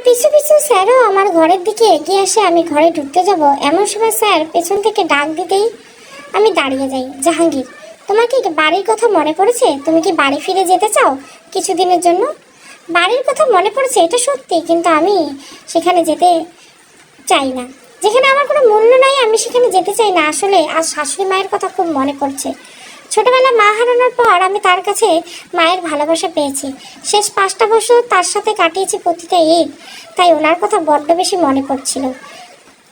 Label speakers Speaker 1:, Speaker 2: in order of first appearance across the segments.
Speaker 1: পিছু পিছু স্যারও আমার ঘরের দিকে এগিয়ে আসে। আমি ঘরে ঢুকতে যাব এমন সময় স্যার পেছন থেকে ডাক দিতেই আমি দাঁড়িয়ে যাই। জাহাঙ্গীর, তোমার কি বাড়ির কথা মনে পড়েছে? তুমি কি বাড়ি ফিরে যেতে চাও কিছুদিনের জন্য? বাড়ির কথা মনে পড়েছে, এটা সত্যি, কিন্তু আমি সেখানে যেতে চাই না। যেখানে আমার কোনো মূল্য নাই আমি সেখানে যেতে চাই না। আসলে আজ শাশুড়ি মায়ের কথা খুব মনে পড়ছে। ছোটবেলা মা হারানোর পর আমি তার কাছে মায়ের ভালোবাসা পেয়েছি। শেষ 5টা বছর তার সাথে কাটিয়েছি প্রতিটা ঈদ, তাই ওনার কথা বড্ড বেশি মনে পড়ছিল।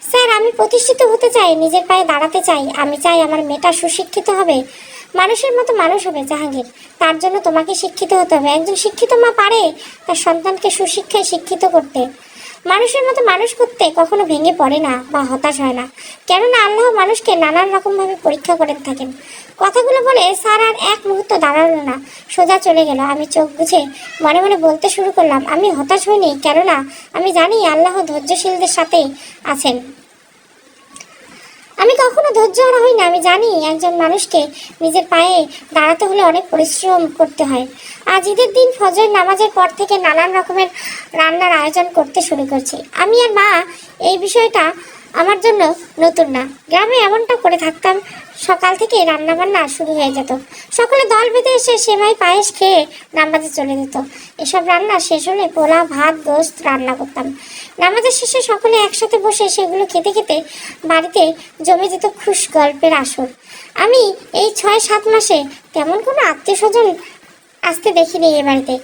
Speaker 1: স্যার, আমি প্রতিষ্ঠিত হতে চাই, নিজের পায়ে দাঁড়াতে চাই। আমি চাই আমার মেয়েটা সুশিক্ষিত হবে, মানুষের মতো মানুষ হবে। জাহাঙ্গীর, তার জন্য তোমাকে শিক্ষিত হতে হবে। একজন শিক্ষিত মা পারে তার সন্তানকে সুশিক্ষায় শিক্ষিত করতে, মানুষের মতো মানুষ করতে। কখনো ভেঙে পড়ে না বা হতাশ হয় না, কেননা আল্লাহ মানুষকে নানান রকমভাবে পরীক্ষা করে থাকেন। কথাগুলো বলে স্যার আর এক মুহূর্ত দাঁড়ালো না, সোজা চলে গেল। আমি চোখ বুঝে মনে মনে বলতে শুরু করলাম, আমি হতাশ হইনি, কেননা আমি জানি আল্লাহ ধৈর্যশীলদের সাথেই আছেন। আমি কখনো ধৈর্যহারা হই না। আমি জানি একজন মানুষকে নিজের পায়ে দাঁড়াতে হলে অনেক পরিশ্রম করতে হয়। আজ ঈদের দিন ফজর নামাজের পর থেকে নানান রকমের রান্নার আয়োজন করতে শুরু করছি। আমি আর মা এই বিষয়টা আমার জন্য নতুন না। গ্রামে এমনটা করে থাকতাম, সকাল থেকে রান্না বান্না শুরু হয়ে যেত। সকলে দল বেঁধে এসে সেমাই পায়েস খেয়ে নামাজে চলে যেত। এসব রান্না শেষ হলে পোলাও, ভাত, গোশত রান্না করতাম। নামাজের শেষে সকলে একসাথে বসে সেগুলো খেতে খেতে বাড়িতে জমে যেত খুশ গল্পের আসর। আমি এই 6-7 মাসে তেমন কোনো আত্মীয় স্বজন আসতে দেখিনি এ বাড়িতে।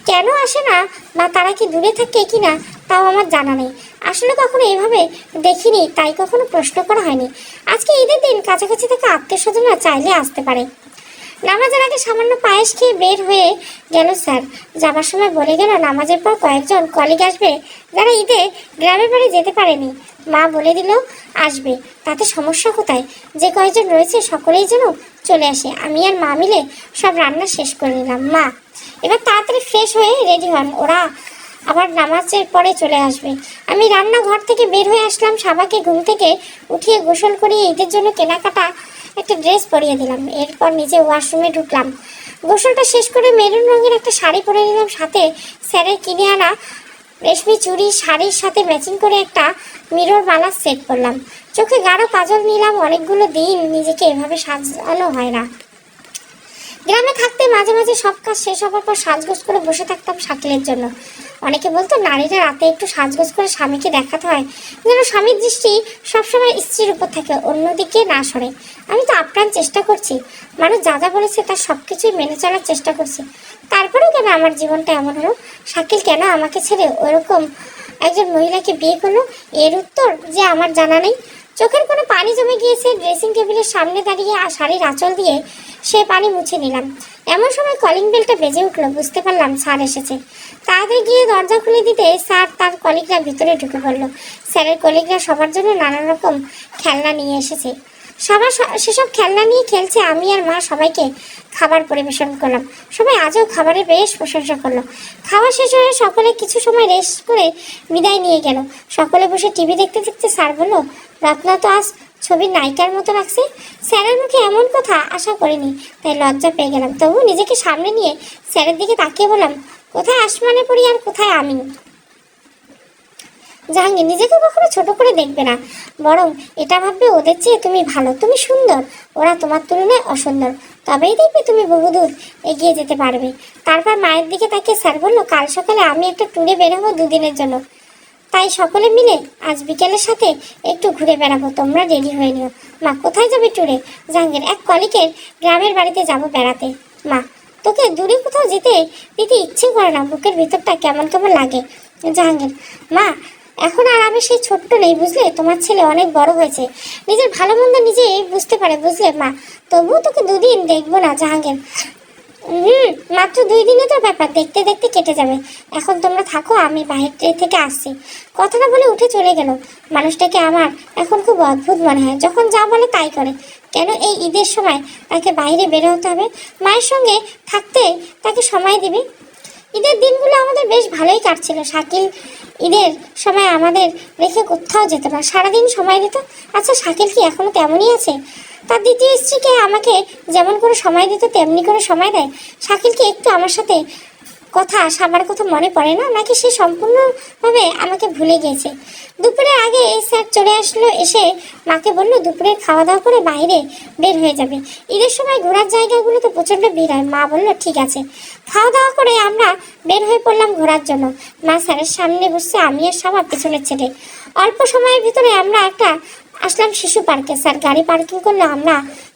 Speaker 1: কেন আসে না বা তারা কি দূরে থাকে কিনা তাও আমার জানা নেই। আসলে কখনো এভাবে দেখিনি, তাই কখনো প্রশ্ন করা হয়নি। আজকে ঈদের দিন কাছাকাছি থেকে আত্মীয় স্বজনরা চাইলে আসতে পারে। নামাজের আগে সামান্য পায়েস খেয়ে বের হয়ে গেল স্যার। যাবার সময় বলে গেল, নামাজের পর কয়েকজন কলিগ আসবে যারা ঈদে গ্রামের বাড়ি যেতে পারেনি। মা বলে দিল আসবে, তাতে সমস্যা কোথায়? যে কয়েকজন রয়েছে সকলেই যেন চলে আসে। আমি আর মা মিলে সব রান্না শেষ করে নিলাম। মা, এবার তাড়াতাড়ি ফ্রেশ হয়ে রেডি হন, ওরা আবার নামাজের পরে চলে আসবে। আমি রান্নাঘর থেকে বের হয়ে আসলাম। সাবাকে ঘুম থেকে উঠিয়ে গোসল করিয়ে ঈদের জন্য কেনাকাটা একটা ড্রেস পরিয়ে দিলাম। এরপর নিজে ওয়াশরুমে ঢুকলাম। গোসলটা শেষ করে মেরুন রঙের একটা শাড়ি পরে নিলাম। সাথে স্যারের কিনে আনা রেশমি চুড়ি শাড়ির সাথে ম্যাচিং করে একটা মিরর মালার সেট করলাম। চোখে গাঢ় কাজল নিলাম। অনেকগুলো দিন নিজেকে এভাবে সাজানো হয় না। গ্রামে থাকতে মাঝে মাঝে সব কাজ শেষ হবার পর সাজগোজ করে বসে থাকতাম শাকিলের জন্য। অনেকে বলতো নারীরা রাতে একটু সাজগোজ করে স্বামীকে দেখাতে হয়, যেন স্বামীর দৃষ্টি সবসময় স্ত্রীর উপর থাকে, অন্যদিকে না সরে। আমি তো আপ্রাণ চেষ্টা করছি, মানুষ যা যা বলেছে তার সব কিছুই মেনে চলার চেষ্টা করছি। তারপরেও কেন আমার জীবনটা এমন হলো? শাকিল কেন আমাকে ছেড়ে ওইরকম একজন মহিলাকে বিয়ে করলো? এর উত্তর যে আমার জানা নেই। চোখের কোনো পানি জমে গিয়েছে। ড্রেসিং টেবিলের সামনে দাঁড়িয়ে শাড়ির আঁচল দিয়ে সে পানি মুছে নিলাম। এমন সময় কলিং বেলটা বেজে উঠলো। বুঝতে পারলাম স্যার এসেছে। তাড়াতাড়ি গিয়ে দরজা খুলে দিতে স্যার তার কলিগরা ভিতরে ঢুকে পড়লো। স্যারের কলিগরা সবার জন্য নানা রকম খেলনা নিয়ে এসেছে। সবার সেসব খেলনা নিয়ে খেলছে। আমি আর মা সবাইকে খাবার পরিবেশন করলাম। সবাই আজও খাবারের বেশ প্রশংসা করলো। খাওয়া শেষ হয়ে সকলে কিছু সময় রেস্ট করে বিদায় নিয়ে গেল। সকলে বসে টিভি দেখতে দেখতে স্যার বলল, রত্না তো আজ ছবির নায়িকার মতো লাগছে। স্যারের মুখে এমন কথা আশা করিনি, তাই লজ্জা পেয়ে গেলাম। তবু নিজেকে সামনে নিয়ে স্যারের দিকে তাকিয়ে বললাম, কোথায় আসমানে পড়ি আর কোথায় আমি? জাহাঙ্গীর, নিজেকে কখনো ছোট করে দেখবে না, বরং এটা ভাববে ওদের চেয়ে তুমি ভালো, তুমি সুন্দর, ওরা তোমার তুলনায় অসুন্দর। তবেই দেখবে তুমি বহুদূর এগিয়ে যেতে পারবে। তারপর মায়ের দিকে তাকিয়ে স্যার বলল, কাল সকালে আমি একটা ট্যুরে বেরোবো 2 দিনের জন্য, তাই সকলে মিলে আজ বিকেলের সাথে একটু ঘুরে বেড়াবো। তোমরা রেডি হয়ে নিও। মা, কোথায় যাবে ট্যুরে? জাহাঙ্গীর, এক কলিগের গ্রামের বাড়িতে যাব বেড়াতে। মা, তোকে দূরে কোথাও যেতে দিতে ইচ্ছে করে না, বুকের ভিতরটা কেমন কেমন লাগে। জাহাঙ্গীর, মা, এখন আর আমি সেই ছোট্ট নেই, বুঝলে? তোমার ছেলে অনেক বড় হয়েছে, নিজের ভালো মন্দ নিজেই বুঝতে পারে, বুঝলে মা? তবুও তোকে 2 দিন দেখবো না। জাহাঙ্গীর, মাত্র 2 দিনে তো ব্যাপার, দেখতে দেখতে কেটে যাবে। এখন তোমরা থাকো, আমি বাইরে থেকে আসছি। কথাটা বলে উঠে চলে গেল। মানুষটাকে আমার এখন খুব অদ্ভুত মনে হয়, যখন যা বলে তাই করে। কেন এই ঈদের সময় তাকে বাইরে বের হতে হবে? মায়ের সঙ্গে থাকতে তাকে সময় দিবে। ঈদের দিনগুলো আমাদের বেশ ভালোই কাটছিল। শাকিল ঈদের সময় আমাদের রেখে কোথাও যেত না, সারাদিন সময় দিত। আচ্ছা, শাকিল কি এখনো তেমনই আছে? তার দ্বিতীয় স্ত্রীকে আমাকে যেমন করে সময় দিত তেমনি করে সময় দেয়? শাকিল কি একটু আমার সাথে কথা সবার কথা মনে পড়ে না, নাকি সে সম্পূর্ণভাবে আমাকে ভুলে গিয়েছে? দুপুরের আগে এই স্যার চলে আসলো, এসে মাকে বললো দুপুরের খাওয়া দাওয়া করে বাইরে বের হয়ে যাবে, ঈদের সময় ঘোরার জায়গাগুলো তো প্রচণ্ড ভিড় হয়। মা বললো ঠিক আছে। খাওয়া দাওয়া করে আমরা বের হয়ে পড়লাম ঘোরার জন্য। মা স্যারের সামনে বসছে, আমি আর সাবা পেছনের ছেলে। অল্প সময়ের ভিতরে আমরা আসলাম শিশু পার্কে। স্যার গাড়ি পার্কিং করলো, আমরা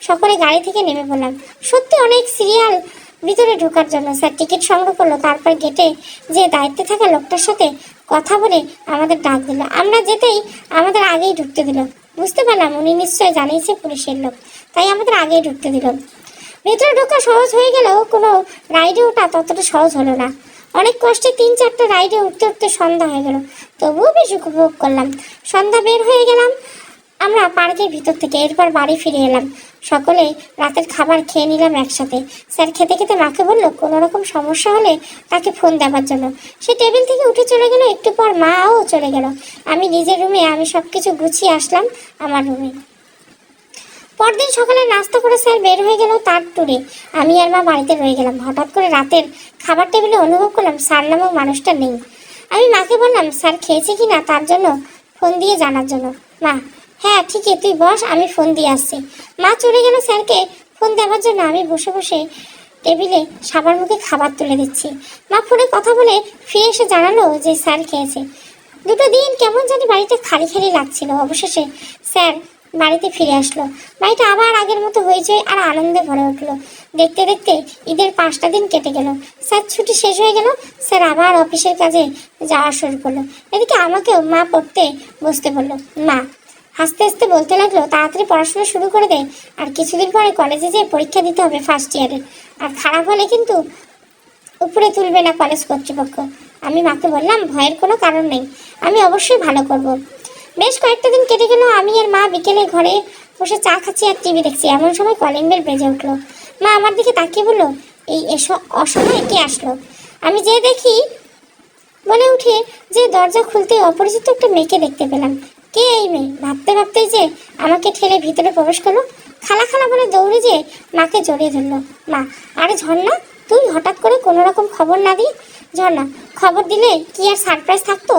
Speaker 1: সকলে গাড়ি থেকে নেমে পড়লাম। সত্যি অনেক সিরিয়াল ভিতরে ঢোকার জন্য। স্যার টিকিট সংগ্রহ করলো, তারপর গেটে যে দায়িত্বে থাকা লোকটার সাথে কথা বলে আমাদের ডাক দিল। আমরা যেতেই আমাদের আগেই ঢুকতে দিল। বুঝতে পারলাম উনি নিশ্চয় জানিয়েছে পুলিশের লোক, তাই আমাদের আগেই ঢুকতে দিল। ভেতরে ঢোকা সহজ হয়ে গেলেও কোনো রাইডে ওঠা ততটা সহজ হলো না। অনেক কষ্টে 3-4টা রাইডে উঠতে উঠতে সন্ধ্যা হয়ে গেল, তবুও বেশ উপভোগ করলাম। সন্ধ্যা বের হয়ে গেলাম আমরা পার্কের ভিতর থেকে। এরপর বাড়ি ফিরে এলাম, সকলে রাতের খাবার খেয়ে নিলাম একসাথে। স্যার খেতে খেতে মাকে বললো কোনো রকম সমস্যা হলে তাকে ফোন দেওয়ার জন্য। সে টেবিল থেকে উঠে চলে গেল। একটু পর মাও চলে গেল। আমি নিজের রুমে আমি সব কিছু গুছিয়ে আসলাম আমার রুমে। পরদিন সকালে নাস্তা করে স্যার বের হয়ে গেল তার ট্যুরে। আমি আর মা বাড়িতে রয়ে গেলাম। হঠাৎ করে রাতের খাবার টেবিলে অনুভব করলাম স্যার নামক মানুষটা নেই। আমি মাকে বললাম স্যার খেয়েছে কিনা তার জন্য ফোন দিয়ে জানার জন্য। মা হ্যাঁ ঠিকই, তুই বস, আমি ফোন দিয়ে আসছি। মা চলে গেল স্যারকে ফোন দেওয়ার জন্য। আমি বসে বসে টেবিলে সবার মুখে খাবার তুলে দিচ্ছি। মা ফোনে কথা বলে ফিরে এসে জানালো যে স্যার খেয়েছে। 2 দিন কেমন জানি বাড়িটা খালি খালি লাগছিল। অবশেষে স্যার বাড়িতে ফিরে আসলো। বাড়িটা আবার আগের মতো হইচই আর আনন্দে ভরে উঠলো। দেখতে দেখতে ঈদের 5টা দিন কেটে গেল। স্যার ছুটি শেষ হয়ে গেল। স্যার আবার অফিসের কাজে যাওয়া শুরু করলো। এদিকে আমাকেও মা পড়তে বসতে বললো। মা হাসতে হাসতে বলতে লাগলো তাড়াতাড়ি পড়াশোনা শুরু করে দে, আর কিছুদিন পরে কলেজে যেয়ে পরীক্ষা দিতে হবে ফার্স্ট ইয়ারের, আর খারাপ হলে কিন্তু উপরে তুলবে না কলেজ কর্তৃপক্ষ। আমি মাকে বললাম ভয়ের কোনো কারণ নেই, আমি অবশ্যই ভালো করব। বেশ কয়েকটা দিন কেটে গেল। আমি আর মা বিকেলে ঘরে বসে চা খাচ্ছি আর টিভি দেখছি। এমন সময় কলিং বেল বেজে উঠলো। মা আমার দিকে তাকিয়ে বললো এই অসময়ে কে আসলো? আমি যে দেখি বলে উঠে যে দরজা খুলতে অপরিচিত একটা মেয়েকে দেখতে পেলাম। কে এই মেয়ে? ভাবতে ভাবতেই যে আমাকে ঠেলে ভিতরে প্রবেশ করলো। খালা খালা বলে দৌড়ে যে মাকে জড়িয়ে ধরলো। মা আরে ঝর্ণা, তুই হঠাৎ করে কোনো রকম খবর না দিয়ে? ঝর্ণা খবর দিলে কি আর সারপ্রাইজ থাকতো?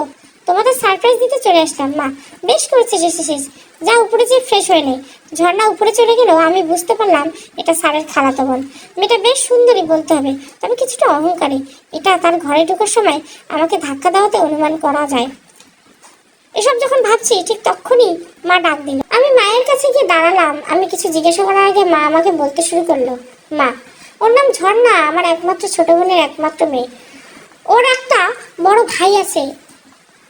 Speaker 1: তোমাদের সারপ্রাইজ দিতে চলে আসলাম। মা বেশ করেছিস এসেছিস, যা উপরে যে ফ্রেশ হয়ে নে। ঝর্ণা উপরে চলে গেল। আমি বুঝতে পারলাম এটা স্যারের খালাতো বোন। মেয়েটা বেশ সুন্দরী বলতে হবে, তবে কিছুটা অহংকারী। এটা তার ঘরে ঢোকার সময় আমাকে ধাক্কা দেওয়াতে অনুমান করা যায়। এসব যখন ভাবছি ঠিক তখনই মা ডাক দিল। আমি মায়ের কাছে গিয়ে দাঁড়ালাম। আমি কিছু জিজ্ঞাসা করার আগে মা আমাকে বলতে শুরু করলো। মা ওর নাম ঝর্ণা, আমার একমাত্র ছোট বোনের একমাত্র মেয়ে। ওর একটা বড় ভাই আছে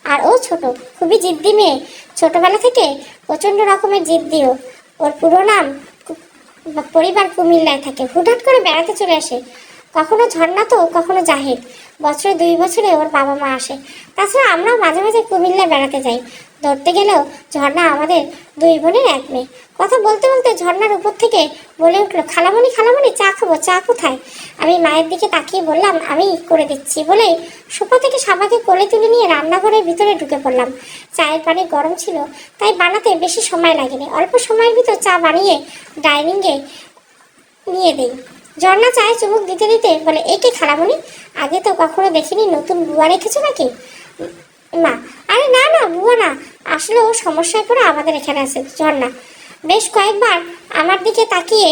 Speaker 1: আর ও ছোট, খুবই জিদ্দি মেয়ে। ছোটবেলা থেকে প্রচন্ড রকমের জিদ্দিও। ওর পুরো নাম পরিবার কুমিল্লায় থাকে, হুটহাট করে বেড়াতে চলে আসে। কখনো ঝর্ণা তো কখনো জাহিদ। বছরে 2 বছরে ওর বাবা মা আসে। তাছাড়া আমরাও মাঝে মাঝে কুমিল্লা বেড়াতে যাই। ধরতে গেলেও ঝর্ণা আমাদের 2 বোনের 1 মেয়ে। কথা বলতে বলতে ঝর্ণার উপর থেকে বলে উঠলো খালামণি খালামণি চা খাবো, চা কোথায়? আমি মায়ের দিকে তাকিয়ে বললাম আমি করে দিচ্ছি বলে সোফা থেকে সাবাকে কোলে তুলে নিয়ে রান্নাঘরের ভিতরে ঢুকে পড়লাম। চায়ের পানি গরম ছিল, তাই বানাতে বেশি সময় লাগেনি। অল্প সময়ের ভিতর চা বানিয়ে ডাইনিংয়ে নিয়ে দিই। ঝর্ণা চায়ে চুমুক দিতে দিতে বলে একে খালামণি, আগে তো কখনো দেখিনি, নতুন বুয়া রেখেছো নাকি? মা আরে না না বুয়া না, আসলে ও সমস্যায় পড়ে আমাদের এখানে আছে। ঝর্ণা বেশ কয়েকবার আমার দিকে তাকিয়ে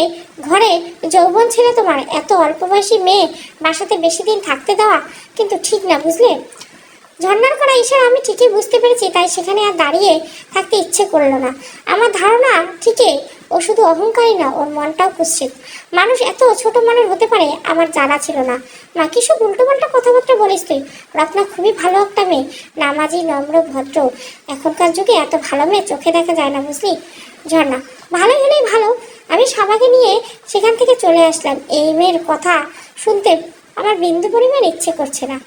Speaker 1: ঘরে যৌবন ছিল তোমার, এত অল্প বয়সী মেয়ে বাসাতে বেশি দিন থাকতে দেওয়া কিন্তু ঠিক না, বুঝলে? ঝর্ণার করা ইশারা আমি ঠিকই বুঝতে পেরেছি, তাই সেখানে আর দাঁড়িয়ে থাকতে ইচ্ছে করলো না। আমার ধারণা ঠিকই ও শুধু অহংকারী না, ওর মনটাও কুৎসিত। মানুষ এত ছোট মনের হতে পারে আমার জানা ছিল না। মা কি সব উল্টোপাল্টা কথাবার্তা বলিস তুই? রত্না খুবই ভালো একটা মেয়ে, নামাজি নম্র ভদ্র। এখনকার যুগে এত ভালো মেয়ে চোখে দেখা যায় না, বুঝলি? ঝর্ণা ভালো হলেই ভালো। আমি সাবাকে নিয়ে সেখান থেকে চলে আসলাম। এই মেয়ের কথা শুনতে আমার বিন্দু পরিমাণ ইচ্ছে করছে না।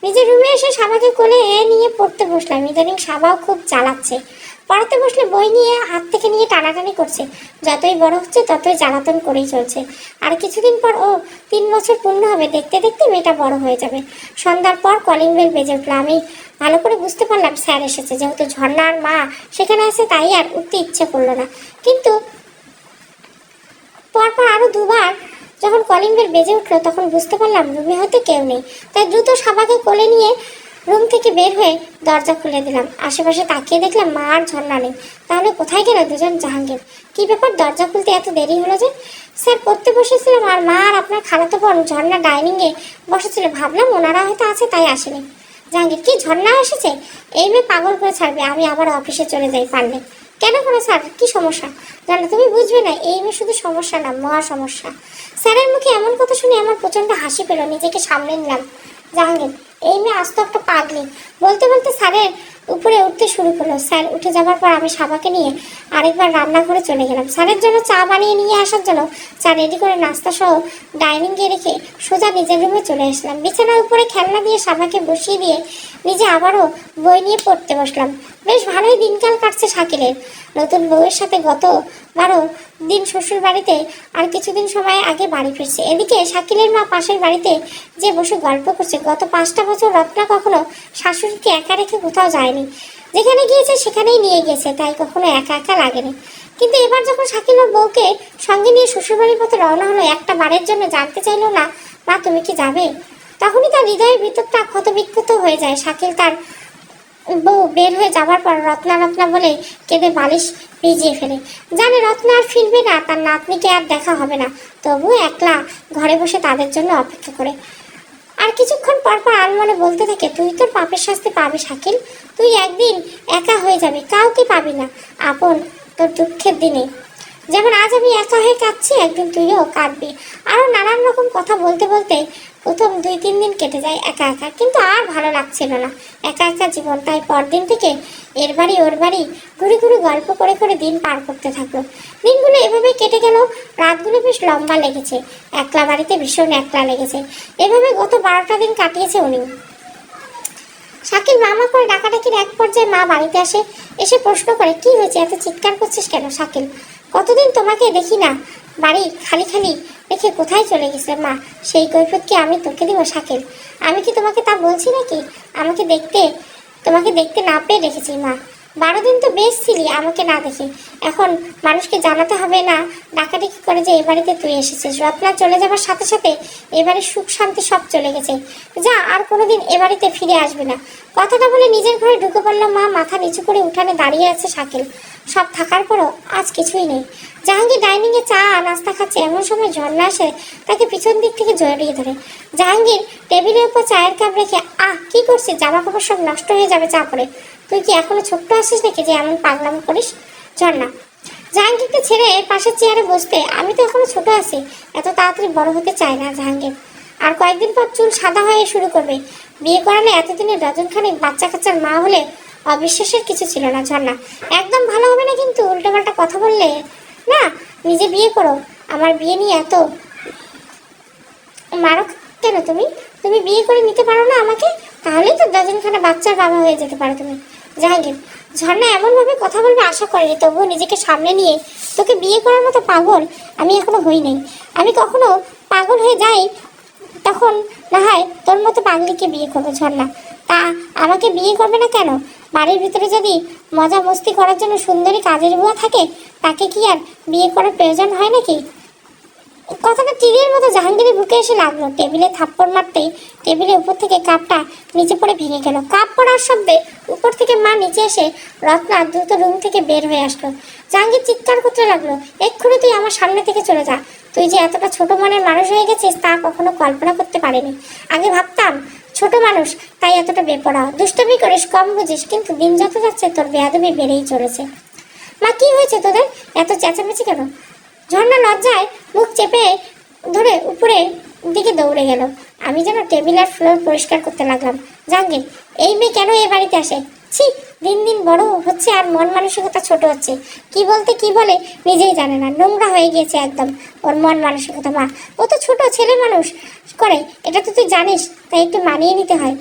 Speaker 1: নিজের রুমে এসে সাবাকে কোলে নিয়ে পড়তে বসলাম। ইদানিং সাবাও খুব জ্বালাচ্ছে। পড়াতে বসলে বই নিয়ে হাত থেকে নিয়ে টানাটানি করছে। যতই বড় হচ্ছে ততই জ্বালাতন করেই চলছে। আর কিছুদিন পর ও 3 বছর পূর্ণ হবে। দেখতে দেখতে মেয়েটা বড় হয়ে যাবে। সন্ধ্যার পর কলিং বেল বেজে উঠলো। আমি ভালো করে বুঝতে পারলাম স্যার এসেছে। যেহেতু ঝর্ণার মা সেখানে আছে তাই আর উঠতে ইচ্ছে করলো না। কিন্তু পরপর আরো 2বার যখন কলিং বেল বেজে উঠলো তখন বুঝতে পারলাম রুমে হয়তো কেউ নেই, তাই দ্রুত সাবাকে কোলে নিয়ে রুম থেকে বের হয়ে দরজা খুলে দিলাম। আশেপাশে তাকিয়ে দেখলাম মা আর ঝর্ণা নেই। তাহলে কোথায় গেল দুজন? জাহাঙ্গীর, কি ব্যাপার দরজা খুলতে এত দেরি হলো যে? স্যার পড়তে বসেছিলাম আর মা আর আপনার খালাতো বোন ঝর্ণা ডাইনিংয়ে বসেছিল, ভাবলাম ওনারা হয়তো আছে তাই আসেনি। জাহাঙ্গীর, কি ঝর্ণা এসেছে? এই মেয়ে পাগল করে ছাড়বে, আমি আবার অফিসে চলে যাই পারলে। কেন কোনো স্যার, কি সমস্যা? জানো তুমি বুঝবে না, এই মেয়ে শুধু সমস্যা না, মহা সমস্যা। স্যারের মুখে এমন কথা শুনে আমার প্রচন্ড হাসি পেল, নিজেকে সামলে নিলাম। জাহাঙ্গীর, এই মেয়ে আস্ত একটা পাগলি। বলতে বলতে স্যারের উপরে উঠতে শুরু করলো। স্যার উঠে যাবার পর আমি সাবাকে নিয়ে আরেকবার রান্নাঘরে চলে গেলাম। স্যারের জন্য চা বানিয়ে নিয়ে আসার জন্য চা রেডি করে নাস্তা সহ ডাইনিংয়ে রেখে সোজা নিজের রুমে চলে আসলাম। বিছানার উপরে খেলনা দিয়ে সাবাকে বসিয়ে দিয়ে নিজে আবারও বই নিয়ে পড়তে বসলাম। বেশ ভালোই দিনকাল কাটছে শাকিলের। নতুন বউয়ের সাথে গত 12 দিন শ্বশুর বাড়িতে, আর কিছুদিন সময় আগে বাড়ি ফিরছে। এদিকে শাকিলের মা পাশের বাড়িতে যে বসে গল্প করছে। গত 5টা বছর রত্না কখনো শাশুড়িকে একা রেখে কোথাও যায়নি, যেখানে গিয়েছে সেখানেই নিয়ে গেছে, তাই কখনো একা একা লাগেনি। কিন্তু এবার যখন শাকিলের বউকে সঙ্গে নিয়ে শ্বশুরবাড়ির পথে রওনা হলো, একটা বারের জন্য জানতে চাইলো না, মা তুমি কি যাবে? তখনই তার হৃদয়ের ভিতরটা ক্ষতবিক্ষত হয়ে যায়। শাকিল তার বউ বের হয়ে যাবার পর রত্না রত্না বলে কেঁদে বালিশ ভিজিয়ে ফেলে। জানে রত্না আর ফিরবে না, তার নাতনিকে আর দেখা হবে না, তবুও একলা ঘরে বসে তাদের জন্য অপেক্ষা করে। আর কিছুক্ষণ পর পর আনমনে বলতে থাকে, তুই তোর পাপের শাস্তি পাবি শাকিল, তুই একদিন একা হয়ে যাবি, কাউকে পাবি না আপন তোর দুঃখের দিনে। যেমন আজ আমি একা হয়ে কাঁদছি, একদিন তুইও কাঁদবি। আরও নানান রকম কথা বলতে বলতে প্রথম 2-3 দিন কেটে যায় একা একা, কিন্তু আর ভালো লাগছিল না একা একা জীবন। তাই পরদিন থেকে এর বাড়ি ওর বাড়ি ঘুরে ঘুরে গল্প করে করে দিন পার করতে থাকলো। দিনগুলো এভাবে কেটে গেল, রাতগুলো বেশ লম্বা লেগেছে, একলা বাড়িতে ভীষণ একলা লেগেছে। এভাবে গত 12টা দিন কাটিয়েছে উনি। শাকিল মামা করে ডাকাডাকির এক পর্যায়ে মা বাড়িতে আসে। এসে প্রশ্ন করে, কি হয়েছে, এত চিৎকার করছিস কেন? শাকিল, কতদিন তোমাকে দেখি না, বাড়ি খালি খালি রেখে কোথায় চলে গেছে? মা, সেই কৈফিয়ত কি আমি তোকে দিব শাকিল? আমি কি তোমাকে তা বলছি নাকি? তোমাকে দেখতে না পেয়ে রেখেছি মা। 12 দিন তো বেশ ছিলি আমাকে না দেখে, এখন মানুষকে জানাতে হবে না ডাকাডাকি করে যে এ বাড়িতে তুই এসেছিস। রত্না চলে যাবার সাথে সাথে এবারে সুখ শান্তি সব চলে গেছে, যা আর কোনোদিন এ বাড়িতে ফিরে আসবে না। কথাটা বলে নিজের ঘরে ঢুকে পড়ল মা। মাথা নিচু করে উঠানে দাঁড়িয়ে আছে শাকিল। সব থাকার পরও আজ কিছুই নেই। জাহাঙ্গীর ডাইনিংয়ে চা নাস্তা খাচ্ছে, এমন সময় ঝর্ণা আসে তাকে পিছন দিক থেকে জড়িয়ে ধরে। জাহাঙ্গীর টেবিলের উপর চায়ের কাপ রেখে, কি করছিস? জামা কাপড় সব নষ্ট হয়ে যাবে চা পরে। তুই কি এখনো ছোট্ট আছিস নাকি যে এমন পাগলামো করিস? ঝর্ণা জাহাঙ্গীরকে ছেড়ে পাশের চেয়ারে বসতে, আমি তো এখনো ছোট আছি, এত তাড়াতাড়ি বড় হতে চাই না জাহাঙ্গীর। আর কয়েকদিন পর চুল সাদা হয়ে শুরু করবে। বিয়ে করালে এতদিনে ডজনখানেক বাচ্চা কাচ্চার মা হলে অবিশ্বাসের কিছু ছিল না। ঝর্ণা, একদম ভালো হবে না কিন্তু, উল্টোপাল্টা কথা বললে না। নিজে বিয়ে করো, আমার বিয়ে নিয়ে এত মারো কেন? তুমি বিয়ে করে নিতে পারো না আমাকে? তাহলেই তো ডজনখানা বাচ্চার বাবা হয়ে যেতে পারো তুমি। জাহাঙ্গীর, ঝর্ণা এমনভাবে কথা বলবে আশা করিনি, তবুও নিজেকে সামনে নিয়ে, তোকে বিয়ে করার মতো পাগল আমি এখনো হই নাই। আমি কখনো পাগল হয়ে যাই তখন না হয় তোর মতো পাগলিকে বিয়ে করবো। ঝর্ণা, তা আমাকে বিয়ে করবে না কেন? বাড়ির ভিতরে যদি মজা মস্তি করার জন্য সুন্দরী কাজের বুয়া থাকে, তাকে কি আর বিয়ে করার প্রয়োজন হয় নাকি? কথাটা তীরের মতো জাহাঙ্গীরের বুকে এসে লাগলো। টেবিলে থাপ্পড় মারতেই টেবিলের উপর থেকে কাপটা নিচে পড়ে ভেঙে গেল। কাপ পড়ার শব্দে উপর থেকে মা নিচে এসে রত্না দ্রুত রুম থেকে বের হয়ে আসলো। জাহাঙ্গীর চিৎকার করতে লাগলো, এক্ষুনি তুই আমার সামনে থেকে চলে যা। তুই যে এতটা ছোট মনের মানুষ হয়ে গেছিস তা কখনো কল্পনা করতে পারিনি। আগে ভাবতাম ছোট মানুষ তাই এতটা বেপরোয়া, দুষ্টুমি করিস, কম বুঝিস, কিন্তু দিন যত যাচ্ছে তোর বেয়াদবি বেড়েই চলেছে। মা, কি হয়েছে তোদের? এত চেঁচামেচি কেন? ঝর্ণা লজ্জায় মুখ চেপে ধরে উপরে দিকে দৌড়ে গেল। আমি যেন টেবিল আর ফ্লোর পরিষ্কার করতে লাগলাম। জাহাঙ্গীর, এই মেয়ে কেন এ বাড়িতে আসে? ছি, দিন দিন বড় হচ্ছে আর মন মানসিকতা ছোট হচ্ছে। কি বলতে কি বলে নিজেই জানে না, নোংরা হয়ে গিয়েছে একদম ওর মন মানসিকতা। মা, ও তো ছোট ছেলে মানুষ করে, এটা তো তুই জানিস, তাই একটু মানিয়ে নিতে হয়।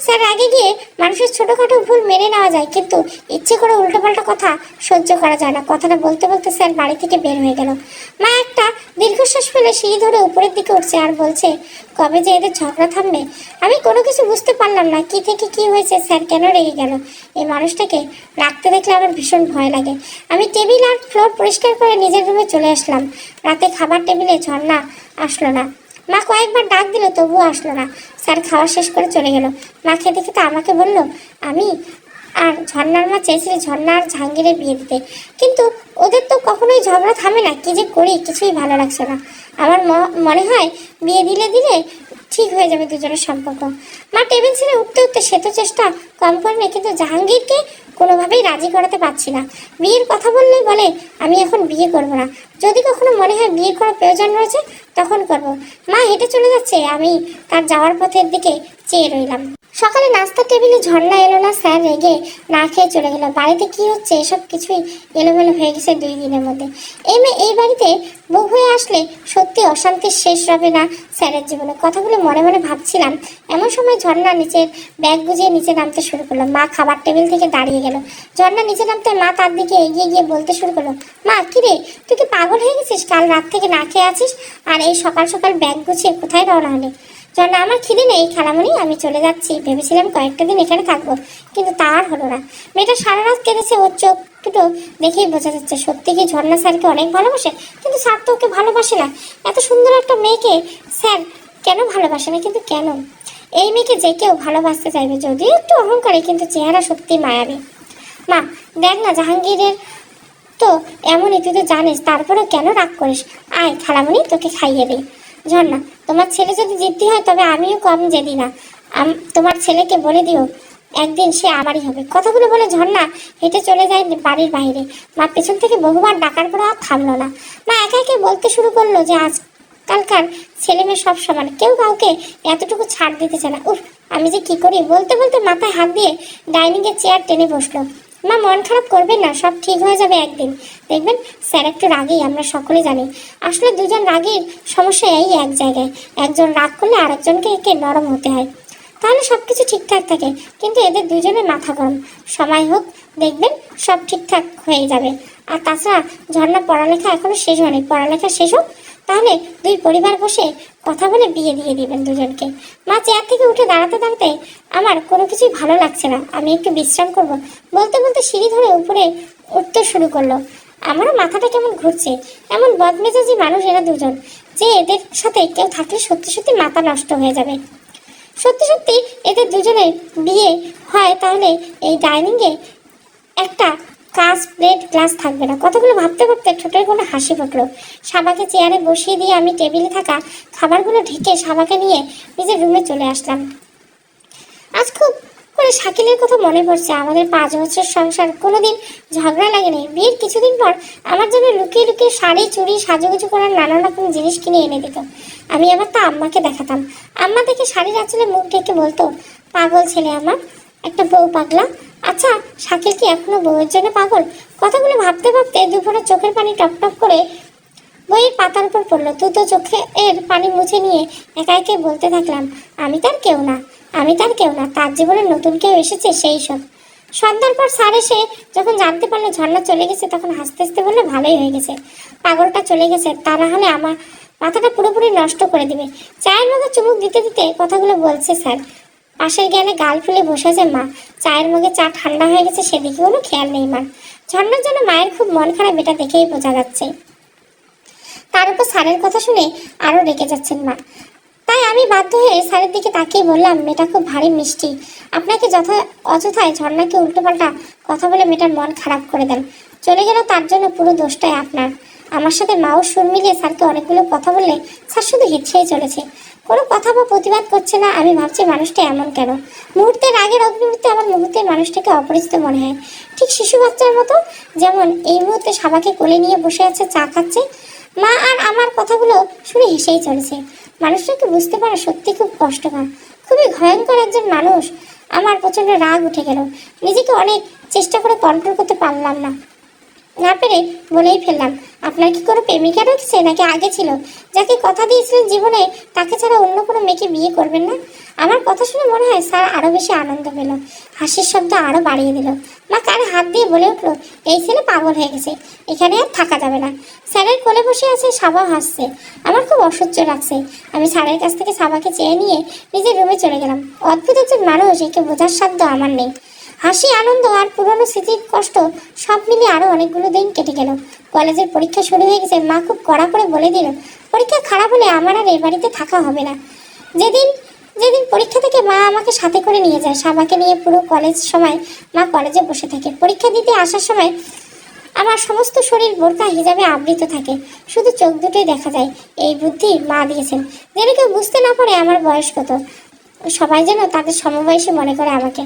Speaker 1: স্যার আগে গিয়ে মানুষের ছোটখাটো ভুল মেনে নেওয়া যায়, কিন্তু ইচ্ছে করে উল্টোপাল্টা কথা সহ্য করা যায় না। কথাটা বলতে বলতে স্যার বাড়ি থেকে বের হয়ে গেল। মা একটা দীর্ঘশ্বাস ফেলে সিঁড়ি ধরে উপরের দিকে উঠছে আর বলছে, কবে যে এদের ঝগড়া থামবে। আমি কোনো কিছু বুঝতে পারলাম না, কি থেকে কি হয়েছে, স্যার কেন রেগে গেল। এই মানুষটাকে রাখতে দেখলে আমার ভীষণ ভয় লাগে। আমি টেবিল আর ফ্লোর পরিষ্কার করে নিজের রুমে চলে আসলাম। রাতে খাবার টেবিলে ঝর্ণা আসলো না। মা কয়েকবার ডাক দিল, তবুও আসলো না। স্যার খাওয়া শেষ করে চলে গেল। মা খেতে খেতে আমাকে বলল, আমি আর ঝর্ণার মা চেয়েছিল ঝর্ণা আর জাহাঙ্গীরের বিয়ে দিতে, কিন্তু ওদের তো কখনোই ঝগড়া থামে না। কি যে করি, কিছুই ভালো লাগছে না। আমার মনে হয় বিয়ে দিলে দিলে ঠিক হয়ে যাবে দুজনের সম্পর্ক। মা টেবিল ছেড়ে উঠতে উঠতে সে তো চেষ্টা কম করেনি, কিন্তু জাহাঙ্গীরকে কোনোভাবেই রাজি করাতে পারছি না। বিয়ের কথা বললেই বলে আমি এখন বিয়ে করব না, যদি কখনো মনে হয় বিয়ে করার প্রয়োজন রয়েছে তখন করব। মা হেঁটে চলে যাচ্ছে, আমি তার যাওয়ার পথের দিকে চেয়ে রইলাম। সকালে নাস্তার টেবিলে ঝর্ণা এলো না। স্যার রেগে না খেয়ে চলে গেল। বাড়িতে কি হচ্ছে এসব কিছুই এলোমেলো হয়ে গেছে 2 দিনের মধ্যে। এই বাড়িতে বউ হয়ে আসলে সত্যি অশান্তির শেষ হবে না স্যারের জীবনে। কথাগুলো মনে মনে ভাবছিলাম, এমন সময় ঝর্ণা নিচের ব্যাগ গুজিয়ে নিচে নামতে শুরু করলো। মা খাবার টেবিল থেকে দাঁড়িয়ে গেল। ঝর্ণা নিচে নামতে মা তার দিকে এগিয়ে গিয়ে বলতে শুরু করলো, মা কিরে, তুই কি পাগল হয়ে গেছিস? কাল রাত থেকে না খেয়ে আছিস আর এই সকাল সকাল ব্যাগ গুছিয়ে কোথায় রওনা হলি? ঝর্ণা, আমার খিদে নেই খালামণি, আমি চলে যাচ্ছি। ভেবেছিলাম কয়েকটা দিন এখানে থাকবো, কিন্তু তা আর হলো না। মেয়েটা সারা রাত কেঁদেছে, ওর চোখ দুটো দেখেই বোঝা যাচ্ছে সত্যি কি ঝর্ণা স্যারকে অনেক ভালোবাসে। কিন্তু স্যার তো ওকে ভালোবাসে না। এত সুন্দর একটা মেয়েকে স্যার কেন ভালোবাসে না? কিন্তু কেন? এই মেয়েকে যে কেউ ভালোবাসতে চাইবে, যদিও একটু অহংকারী, কিন্তু চেহারা সত্যি মায়াবী। মা দেখ না, জাহাঙ্গীরের তো এমনই, তুই তো জানিস, তারপরে কেন রাগ করিস? আয় খালামণি, তোকে খাইয়ে দিই। ঝর্ণা, তোমার ছেলে যদি জিদ্দি হয় তবে আমিও কম জেদি না। তোমার ছেলেকে বলে দিও একদিন সে আমারই হবে। কথাগুলো বলে ঝর্ণা হেঁটে চলে যায় বাড়ির বাইরে। মা পেছন থেকে বহুবার ডাকার পর আর থামলো না। মা একা একে বলতে শুরু করলো যে আজকালকার ছেলে মেয়ে সব সমান, কেউ কাউকে এতটুকু ছাড় দিতে চায় না। উফ, আমি যে কি করি। বলতে বলতে মাথায় হাত দিয়ে ডাইনিংয়ের চেয়ার টেনে বসলো। মা মন খারাপ করবেন না, সব ঠিক হয়ে যাবে একদিন, দেখবেন। স্যার একটু রাগেই, আমরা সকলে জানি। আসলে দুজন রাগের সমস্যা এই এক জায়গায়, একজন রাগ করলে আরেকজনকে একে নরম হতে হয়, তাহলে সব কিছু ঠিকঠাক থাকে। কিন্তু এদের দুজনের মাথা গরম। সময় হোক, দেখবেন সব ঠিকঠাক হয়ে যাবে। আর তাছাড়া ঝর্ণা পড়ালেখা এখনো শেষ হয়নি, পড়ালেখা শেষ হোক, তাহলে 2 পরিবার বসে কথা বলে বিয়ে দিয়ে দিবেন দুজনকে। মা চেয়ার থেকে উঠে দাঁড়াতে দাঁড়াতে, আমার কোনো কিছুই ভালো লাগছে না, আমি একটু বিশ্রাম করব বলতে বলতে সিঁড়ি ধরে উপরে উঠতে শুরু করলো। আমারও মাথাটা কেমন ঘুরছে। এমন বদমেজাজি মানুষ এরা দুজন, যে এদের সাথে কেউ থাকলে সত্যি সত্যি মাথা নষ্ট হয়ে যাবে। সত্যি সত্যি এদের দুজনের বিয়ে হয়, তাহলে এই ডাইনিংয়ে একটা কাঁচ প্লেট গ্লাস থাকবে না। কতগুলো ভাবতে ভাবতে ঠোঁটের কোনো হাসি ফুটলো। সাবাকে চেয়ারে বসিয়ে দিয়ে আমি টেবিলে থাকা খাবারগুলো ঢেকে সাবাকে নিয়ে নিজের রুমে চলে আসলাম। আজ খুব করে শাকিলের কথা মনে পড়ছে। আমাদের 5 বছর সংসার, কোনোদিন ঝগড়া লাগেনি। বিয়ের কিছুদিন পর আমার জন্য লুকিয়ে লুকিয়ে শাড়ি, চুড়ি, সাজুগুজু করার নানা রকম জিনিস কিনে এনে দিত। আমি আবার তা আম্মাকে দেখাতাম। আম্মা দেখে শাড়ির আঁচলে মুখ ঢেকে বলতো, পাগল ছেলে আমার, একটা বউ পাগলা। আচ্ছা, শাকিল কি এখনো বউয়ের জন্য পাগল? কথাগুলো ভাবতে ভাবতে দুপুরে চোখের পানি টপ টপ করে বইয়ের পাতার উপর পড়লো। তো চোখে এর পানি মুছে নিয়ে একা একে বলতে থাকলাম, আমি তার কেউ না, আমি তার কেউ না, তার জীবনে নতুন কেউ এসেছে, সেই সব। সন্ধ্যার পর স্যার এসে যখন জানতে পারলো ঝর্ণা চলে গেছে, তখন হাসতে হাসতে বললো, ভালোই হয়ে গেছে, পাগলটা চলে গেছে, তা না হলে আমার মাথাটা পুরোপুরি নষ্ট করে দিবে। চায়ের মগে চুমুক দিতে দিতে কথাগুলো বলছে স্যার। পাশের গেলে গাল ফুলে বসে আছে মা। চায়ের মগে চা ঠান্ডা হয়ে গেছে, সেদিকে কোনো খেয়াল নেই মার। ঝর্ণার জন্য মায়ের খুব মন খারাপ, এটা দেখেই বোঝা যাচ্ছে। তার উপর স্যারের কথা শুনে আরো রেগে যাচ্ছেন মা। তাই আমি বাধ্য হয়ে স্যারের দিকে তাকিয়ে বললাম, মেয়েটা খুব ভারী মিষ্টি, আপনাকে অযথায় ঝর্ণাকে উল্টোপাল্টা কথা বলে মেয়েটার মন খারাপ করে দেন। চলে গেল, তার জন্য পুরো দোষটাই আপনার। আমার সাথে মাও সুর মিলিয়ে স্যারকে অনেকগুলো কথা বললে স্যার শুধু হিচড়েই চলেছে, কোনো কথা বা প্রতিবাদ করছে না। আমি ভাবছি মানুষটা এমন কেন? মুহূর্তের আগের অগ্নিমূর্তে আমার মুহূর্তে মানুষটাকে অপরিচিত মনে হয়, ঠিক শিশু বাচ্চার মতো। যেমন এই মুহূর্তে সাবাকে কোলে নিয়ে বসে আছে, চা খাচ্ছে। মা আর আমার কথাগুলো শুনে হেসেই চলেছে। মানুষটাকে বুঝতে পারা সত্যি খুব কষ্টকর, খুবই ভয়ঙ্কর একজন মানুষ। আমার প্রচন্ড রাগ উঠে গেল, নিজেকে অনেক চেষ্টা করে কন্ট্রোল করতে পারলাম না। না পেরে বলেই ফেললাম, আপনার কি কোনো প্রেমিকা রয়েছে নাকি আগে ছিল? যাকে কথা দিয়েছিলেন জীবনে তাকে ছাড়া অন্য কোনো মেয়েকে বিয়ে করবেন না? আমার কথা শুনে মনে হয় স্যার আরো বেশি আনন্দ পেল, হাসির শব্দ আরো বাড়িয়ে দিল। মা কানে হাত দিয়ে বলে উঠলো, এই ছেলে পাগল হয়ে গেছে, এখানে আর থাকা যাবে না। স্যারের কোলে বসে আছে, সাবা হাসছে। আমার খুব অসহ্য লাগছে। আমি স্যারের কাছ থেকে সাবাকে চেয়ে নিয়ে নিজের রুমে চলে গেলাম। অদ্ভুত একজন মানুষ, একে বোঝার সাধ্য আমার নেই। হাসি, আনন্দ আর পুরনো স্মৃতির কষ্ট সব মিলিয়ে আরো অনেকগুলো দিন কেটে গেল। কলেজের পরীক্ষা শুরু হয়ে গেছে। মা খুব কড়া করে বলে দিল, পরীক্ষা খারাপ হলে আমার আর এ বাড়িতে থাকা হবে না। যেদিন যেদিন পরীক্ষা থেকে মা আমাকে সাথে করে নিয়ে যায়। সাবাকে নিয়ে পুরো কলেজ সময় মা কলেজে বসে থাকে। পরীক্ষা দিতে আসার সময় আমার সমস্ত শরীর বোরকা হিজাবে আবৃত থাকে, শুধু চোখ দুটোই দেখা যায়। এই বুদ্ধি মা দিয়েছেন, যেন কেউ বুঝতে না পারে আমার বয়স কত। সবাই যেন তাদের সমবয়সী মনে করে আমাকে।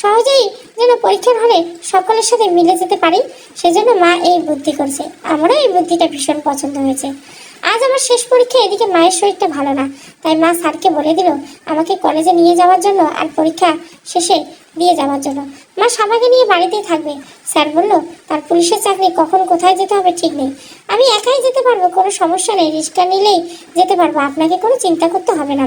Speaker 1: সহজেই যেন পরীক্ষার হলে সকলের সাথে মিলে যেতে পারি, সেজন্য মা এই বুদ্ধি করছে। আমারও এই বুদ্ধিটা ভীষণ পছন্দ হয়েছে। আজ আমার শেষ পরীক্ষা, এদিকে মায়ের শরীরটা ভালো না, তাই মা স্যারকে বলে দিল আমাকে কলেজে নিয়ে যাওয়ার জন্য আর পরীক্ষা শেষে দিয়ে যাওয়ার জন্য। মা সাবাকে নিয়ে বাড়িতেই থাকবে। স্যার বলল তার পুলিশের চাকরি, কখন কোথায় যেতে হবে ঠিক নেই, আমি একাই যেতে পারবো, কোনো সমস্যা নেই, রিক্সা নিলেই যেতে পারবো, আপনাকে কোনো চিন্তা করতে হবে না।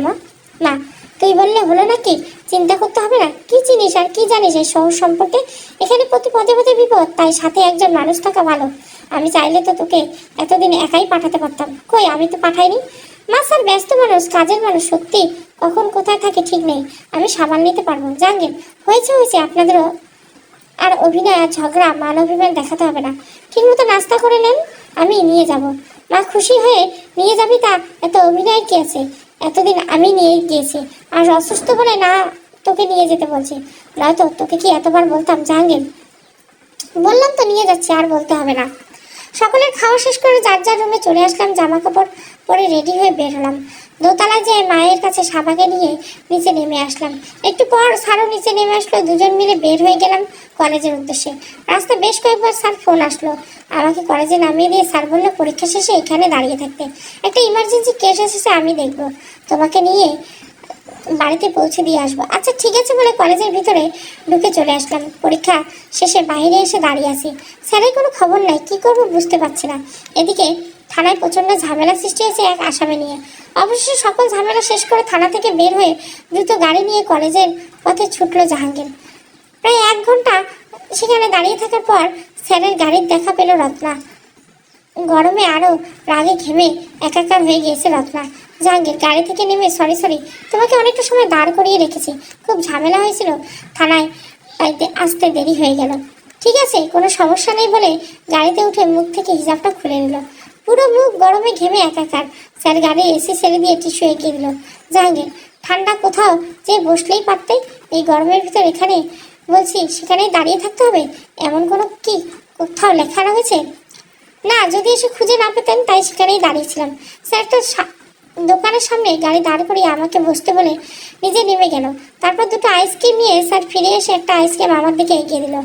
Speaker 1: মা তুই বললে হলো নাকি? চিন্তা করতে হবে না? কি চিনিস আর কি জানিস এই শহর সম্পর্কে? এখানে প্রতি পদে পদে বিপদ, তাই সাথে একজন মানুষ থাকা ভালো। আমি চাইলে তো তোকে এতদিন একাই পাঠাতে পারতাম, কই আমি তো পাঠাইনি। মা স্যার ব্যস্ত মানুষ, কাজের মানুষ, সত্যি কখন কোথায় থাকে ঠিক নেই, আমি সামাল নিতে পারবো। জাহাঙ্গীর, হয়েছে আপনাদেরও আর অভিনয় আর ঝগড়া মান অভিমান দেখাতে হবে না, ঠিক মতো নাস্তা করে নেন, আমি নিয়ে যাব। মা খুশি হয়ে নিয়ে যাবি, তা এত অভিনয় কি আছে? এতদিন আমি নিয়ে গিয়েছি, আর অসুস্থ বলে না তোকে নিয়ে যেতে বলছি, নয়তো তোকে কি এতবার বলতাম? জাহাঙ্গীর, বললাম তো নিয়ে যাচ্ছি, আর বলতে হবে না। সকলের খাওয়া শেষ করে যার যার রুমে চলে আসলাম। জামা কাপড় পরে রেডি হয়ে বের হলাম। দোতলায় যেয়ে মায়ের কাছে সাবাকে নিয়ে নিচে নেমে আসলাম। একটু পর স্যারও নিচে নেমে আসলো। দুজন মিলে বের হয়ে গেলাম কলেজের উদ্দেশ্যে। রাস্তায় বেশ কয়েকবার স্যার ফোন আসলো, আমাকে কলেজে নামিয়ে দিয়ে স্যার বললো পরীক্ষা শেষে এখানে দাঁড়িয়ে থাকতে, একটা ইমার্জেন্সি কেস এসেছে, আমি দেখবো, তোমাকে নিয়ে বাড়িতে পৌঁছে দিয়ে আসবো। আচ্ছা ঠিক আছে বলে কলেজের ভিতরে ঢুকে চলে আসলাম। পরীক্ষা শেষে বাইরে এসে দাঁড়িয়ে আছি। স্যারের কোনো খবর নাই, কি করবো বুঝতে পারছি না। এদিকে থানায় প্রচণ্ড ঝামেলা সৃষ্টি হয়েছে এক আসামি নিয়ে। অবশেষে সকল ঝামেলা শেষ করে থানা থেকে বের হয়ে দ্রুত গাড়ি নিয়ে কলেজের পথে ছুটলো জাহাঙ্গীর। প্রায় 1 ঘন্টা সেখানে দাঁড়িয়ে থাকার পর স্যারের গাড়ির দেখা পেল রত্না। গরমে আরো রাগে ঘেমে একাকার হয়ে গিয়েছে রত্না। জাহাঙ্গীর গাড়ি থেকে নেমে, সরি, তোমাকে অনেকটা সময় দাঁড় করিয়ে রেখেছি, খুব ঝামেলা হয়েছিল, থানায় আসতে দেরি হয়ে গেল। ঠিক আছে, কোনো সমস্যা নেই বলে গাড়িতে উঠে মুখ থেকে হিজাবটা খুলে নিল। পুরো মুখ গরমে ঘেমে একাকার। স্যার গাড়ি এসি ছেড়ে দিয়ে টিস্যু এগিয়ে দিল। জাহাঙ্গীর, ঠান্ডা কোথাও যে বসলেই পারতে, এই গরমের ভিতর এখানে বলছি সেখানেই দাঁড়িয়ে থাকতে হবে, এমন কোনো কি কোথাও লেখা রয়েছে? না, যদি এসে খুঁজে না পেতেন, তাই সেখানেই দাঁড়িয়েছিলাম। স্যার তো দোকানের সামনে গাড়ি দাঁড় করিয়ে আমাকে বসতে বলে নিজে নেমে গেল। তারপর দুটো আইসক্রিম নিয়ে স্যার ফিরে এসে একটা আইসক্রিম আমার দিকে এগিয়ে দিল।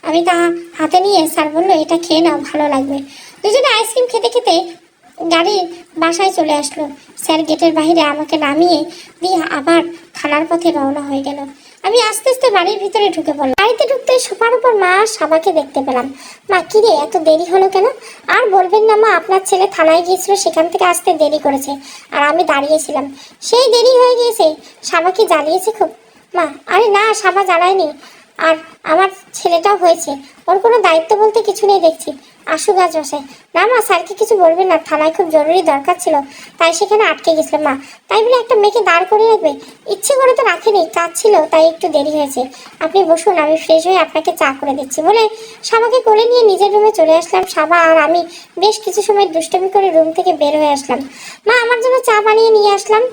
Speaker 1: আমি তা হাতে নিয়ে স্যার বললো এটা খেয়ে নাও, ভালো লাগবে। দুজনে আইসক্রিম খেতে খেতে গাড়ির বাসায় চলে আসলো। স্যার গেটের বাইরে আমাকে নামিয়ে দিয়ে আবার থানার পথে রওনা হয়ে গেল। আমি আস্তে আস্তে বাড়ির ভিতরে ঢুকে পড়লাম। বাড়িতে ঢুকতে সোফার উপর মা আর সাবাকে দেখতে পেলাম। মা, কি রে, এত দেরি হলো কেন? আর বলবেন না মা, আপনার ছেলে থানায় গিয়েছিল, সেখান থেকে আসতে দেরি করেছে, আর আমি দাঁড়িয়েছিলাম, সেই দেরি হয়ে গিয়েছে। সাবা কি জ্বালিয়েছে খুব? মা, আরে না, সাবা জ্বালায়নি, আর আমার ছেলেটাও হয়েছে, ওর কোনো দায়িত্ব বলতে কিছু নেই দেখছি। আসুক আজ বাসায়। না মা, স্যারকে কিছু বলবেন না, থানায় খুব জরুরি দরকার ছিল, তাই সেখানে আটকে গেছিলাম। মা, তাই বলে একটা মেয়েকে দাঁড় করিয়ে রাখবে? ইচ্ছে করে তো রাখেনি, কাজ ছিল, তাই একটু দেরি হয়েছে। আপনি বসুন, আমি ফ্রেশ হয়ে আপনাকে চা করে দিচ্ছি বলে সাবাকে কোলে নিয়ে নিজের রুমে চলে আসলাম। সাবা আর আমি বেশ কিছু সময় দুষ্টুমি করে রুম থেকে বের হয়ে আসলাম। মা, আমার জন্য চা বানিয়ে নিয়ে আসলাম।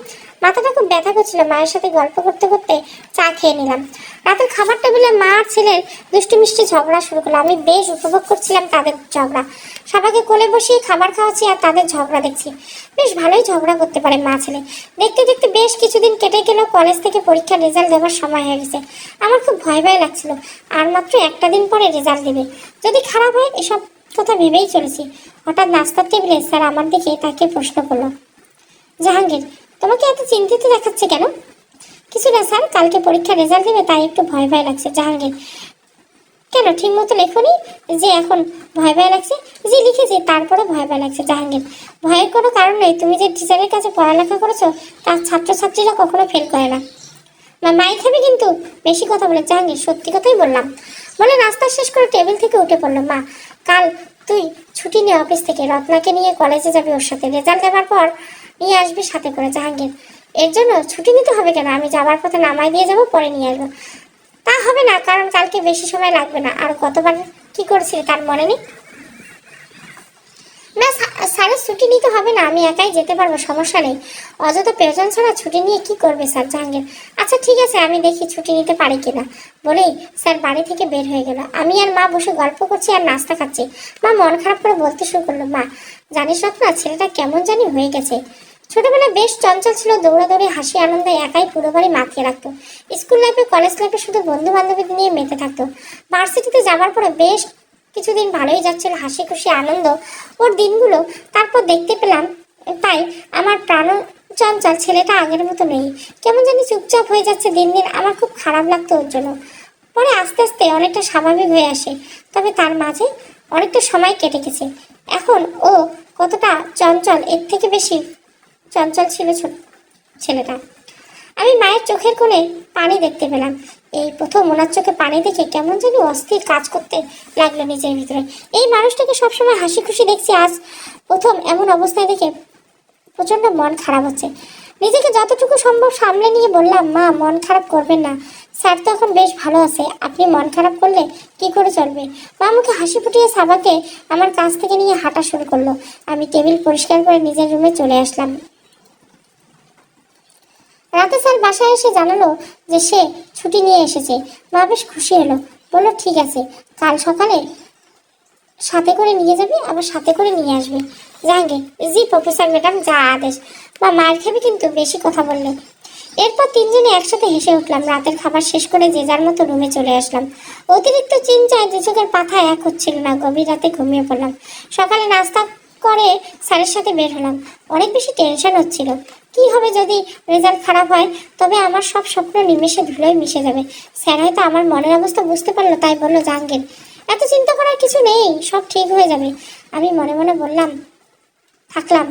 Speaker 1: মাথাটা খুব ব্যথা করছিল, মায়ের সাথে গল্প করতে করতে চা খেয়ে নিলাম। রাতের খাবার টেবিলে মা আর ছেলের দুষ্টু মিষ্টি ঝগড়া শুরু করলো। আমি বেশ উপভোগ করছিলাম তাদের ঝগড়া। সবাইকে কোলে বসিয়ে খাবার খাওয়াচ্ছি আর তাদের ঝগড়া দেখছি। বেশ ভালোই ঝগড়া করতে পারে মা ছেলে। দেখতে দেখতে বেশ কিছুদিন কেটে গেল। কলেজ থেকে পরীক্ষার রেজাল্ট দেওয়ার সময় হয়ে গেছে। আমার খুব ভয় লাগছিল, আর মাত্র একটা দিন পরে রেজাল্ট দেবে, যদি খারাপ হয় এসব কথা ভেবেই চলেছি। হঠাৎ নাস্তার টেবিলে স্যার আমার দিকে তাকে প্রশ্ন করলো, জাহাঙ্গীর, তোমাকে এত চিন্তিত দেখাচ্ছে কেন? কিছু না স্যার, কালকে পরীক্ষার রেজাল্ট দেবে, তাই একটু ভয় লাগছে। জাহাঙ্গীর, কেন ঠিক মতো লেখনি যে এখন ভয় ভয় লাগছে? যে লিখেছি তারপরে ভয় ভয় লাগছে। জাহাঙ্গীর, ভয়ের কোনো কারণ নেই। তুমি যে টিচারের কাছে পড়ালেখা করেছো তার ছাত্রছাত্রীরা কখনো ফেল করে না। মা মাই খাবি কিন্তু বেশি কথা বলে। জাহাঙ্গীর, সত্যি কথাই বললাম বলে নাস্তা শেষ করে টেবিল থেকে উঠে পড়লো। মা, কাল তুই ছুটি নিয়ে অফিস থেকে রত্নাকে নিয়ে কলেজে যাবি, ওর সাথে রেজাল্ট দেওয়ার পর নিয়ে আসবি সাথে করে। জাহাঙ্গীর, এর জন্য ছুটি নিতে হবে কেন? আমি যাবার পথে নামাই দিয়ে যাবো, পরে নিয়ে আসবো। তা হবে না, কারণ কালকে বেশি সময় লাগবে না। আর গতবার কি করেছিলি তার মনে নেই? না, স্যারের ছুটি নিতে হবে না, আমি একাই যেতে পারবো, সমস্যা নেই। অযথা প্রয়োজন ছাড়া ছুটি নিয়ে কি করবে স্যার? জাহাঙ্গীর, আচ্ছা ঠিক আছে, আমি দেখি ছুটি নিতে পারি কিনা। বলেই স্যার বাড়ি থেকে বের হয়ে গেল। আমি আর মা বসে গল্প করছি আর নাস্তা খাচ্ছি। মা মন খারাপ করে বলতে শুরু করলো, মা জানিস না, ছেলেটা কেমন জানি হয়ে গেছে। ছোটবেলায় বেশ চঞ্চল ছিল, দৌড়াদৌড়ি হাসি আনন্দে একাই পুরো বাড়ি মাতিয়ে রাখতো। স্কুল লাইফে কলেজ লাইফে শুধু বন্ধু বান্ধবীদের নিয়ে মেতে থাকতো। ভার্সিটিতে যাওয়ার পরে বেশ কিছুদিন ভালোই যাচ্ছিল, হাসি খুশি আনন্দ ওর দিনগুলো। তারপর দেখতে পেলাম তাই আমার প্রাণ চঞ্চল ছেলেটা আগের মতো নেই, কেমন জানি চুপচাপ হয়ে যাচ্ছে দিন দিন। আমার খুব খারাপ লাগতো ওর জন্য। পরে আস্তে আস্তে অনেকটা স্বাভাবিক হয়ে আসে, তবে তার মাঝে অনেকটা সময় কেটে গেছে। এখন ও কতটা চঞ্চল, এর থেকে বেশি চঞ্চল ছিল ছেলেটা। আমি মায়ের চোখের কোণে পানি দেখতে পেলাম। এই প্রথম ওনার চোখে পানি দেখে কেমন যেন অস্থির কাজ করতে লাগলো নিজের ভিতরে। এই মানুষটাকে সবসময় হাসি খুশি দেখছি, আজ প্রথম এমন অবস্থায় দেখে প্রচন্ড মন খারাপ হচ্ছে। নিজেকে যতটুকু সম্ভব সামলে নিয়ে বললাম, মা মন খারাপ করবেন না, স্যার তো এখন বেশ ভালো আছে, আপনি মন খারাপ করলে কি করে চলবে? মা মুখে হাসি ফুটিয়ে সাবাকে আমার কাছ থেকে নিয়ে হাঁটা শুরু করলো। আমি টেবিল পরিষ্কার করে নিজের রুমে চলে আসলাম। রাতে স্যার বাসায় এসে জানালো যে সে ছুটি নিয়ে এসেছে। মা বেশ খুশি হলো, বললো ঠিক আছে, কাল সকালে সাথে করে নিয়ে যাবে, আবার সাথে করে নিয়ে আসবে। জাহাঙ্গীর, জি প্রফেসর ম্যাডাম, যা আদেশ। মা মার খাবি কিন্তু বেশি কথা বললে। এরপর তিনজনে একসাথে হেসে উঠলাম। রাতের খাবার শেষ করে যে যার মতো রুমে চলে আসলাম। অতিরিক্ত চিন্তায় দু চোখের পাতা এক হচ্ছিল না, গভীর রাতে ঘুমিয়ে পড়লাম। সকালে নাস্তা করে স্যারের সাথে বের হলাম। অনেক বেশি টেনশন হচ্ছিল, কি হবে যদি রেজাল্ট খারাপ হয়? তবে আমার সব স্বপ্ন নিমেষে ধুলোয় মিশে যাবে। স্যার হয়তো আমার মনের অবস্থা বুঝতে পারলো, তাই বললো, জাহাঙ্গীর এত চিন্তা করার কিছু নেই, সব ঠিক হয়ে যাবে। আমি মনে মনে বললাম, থাকলাম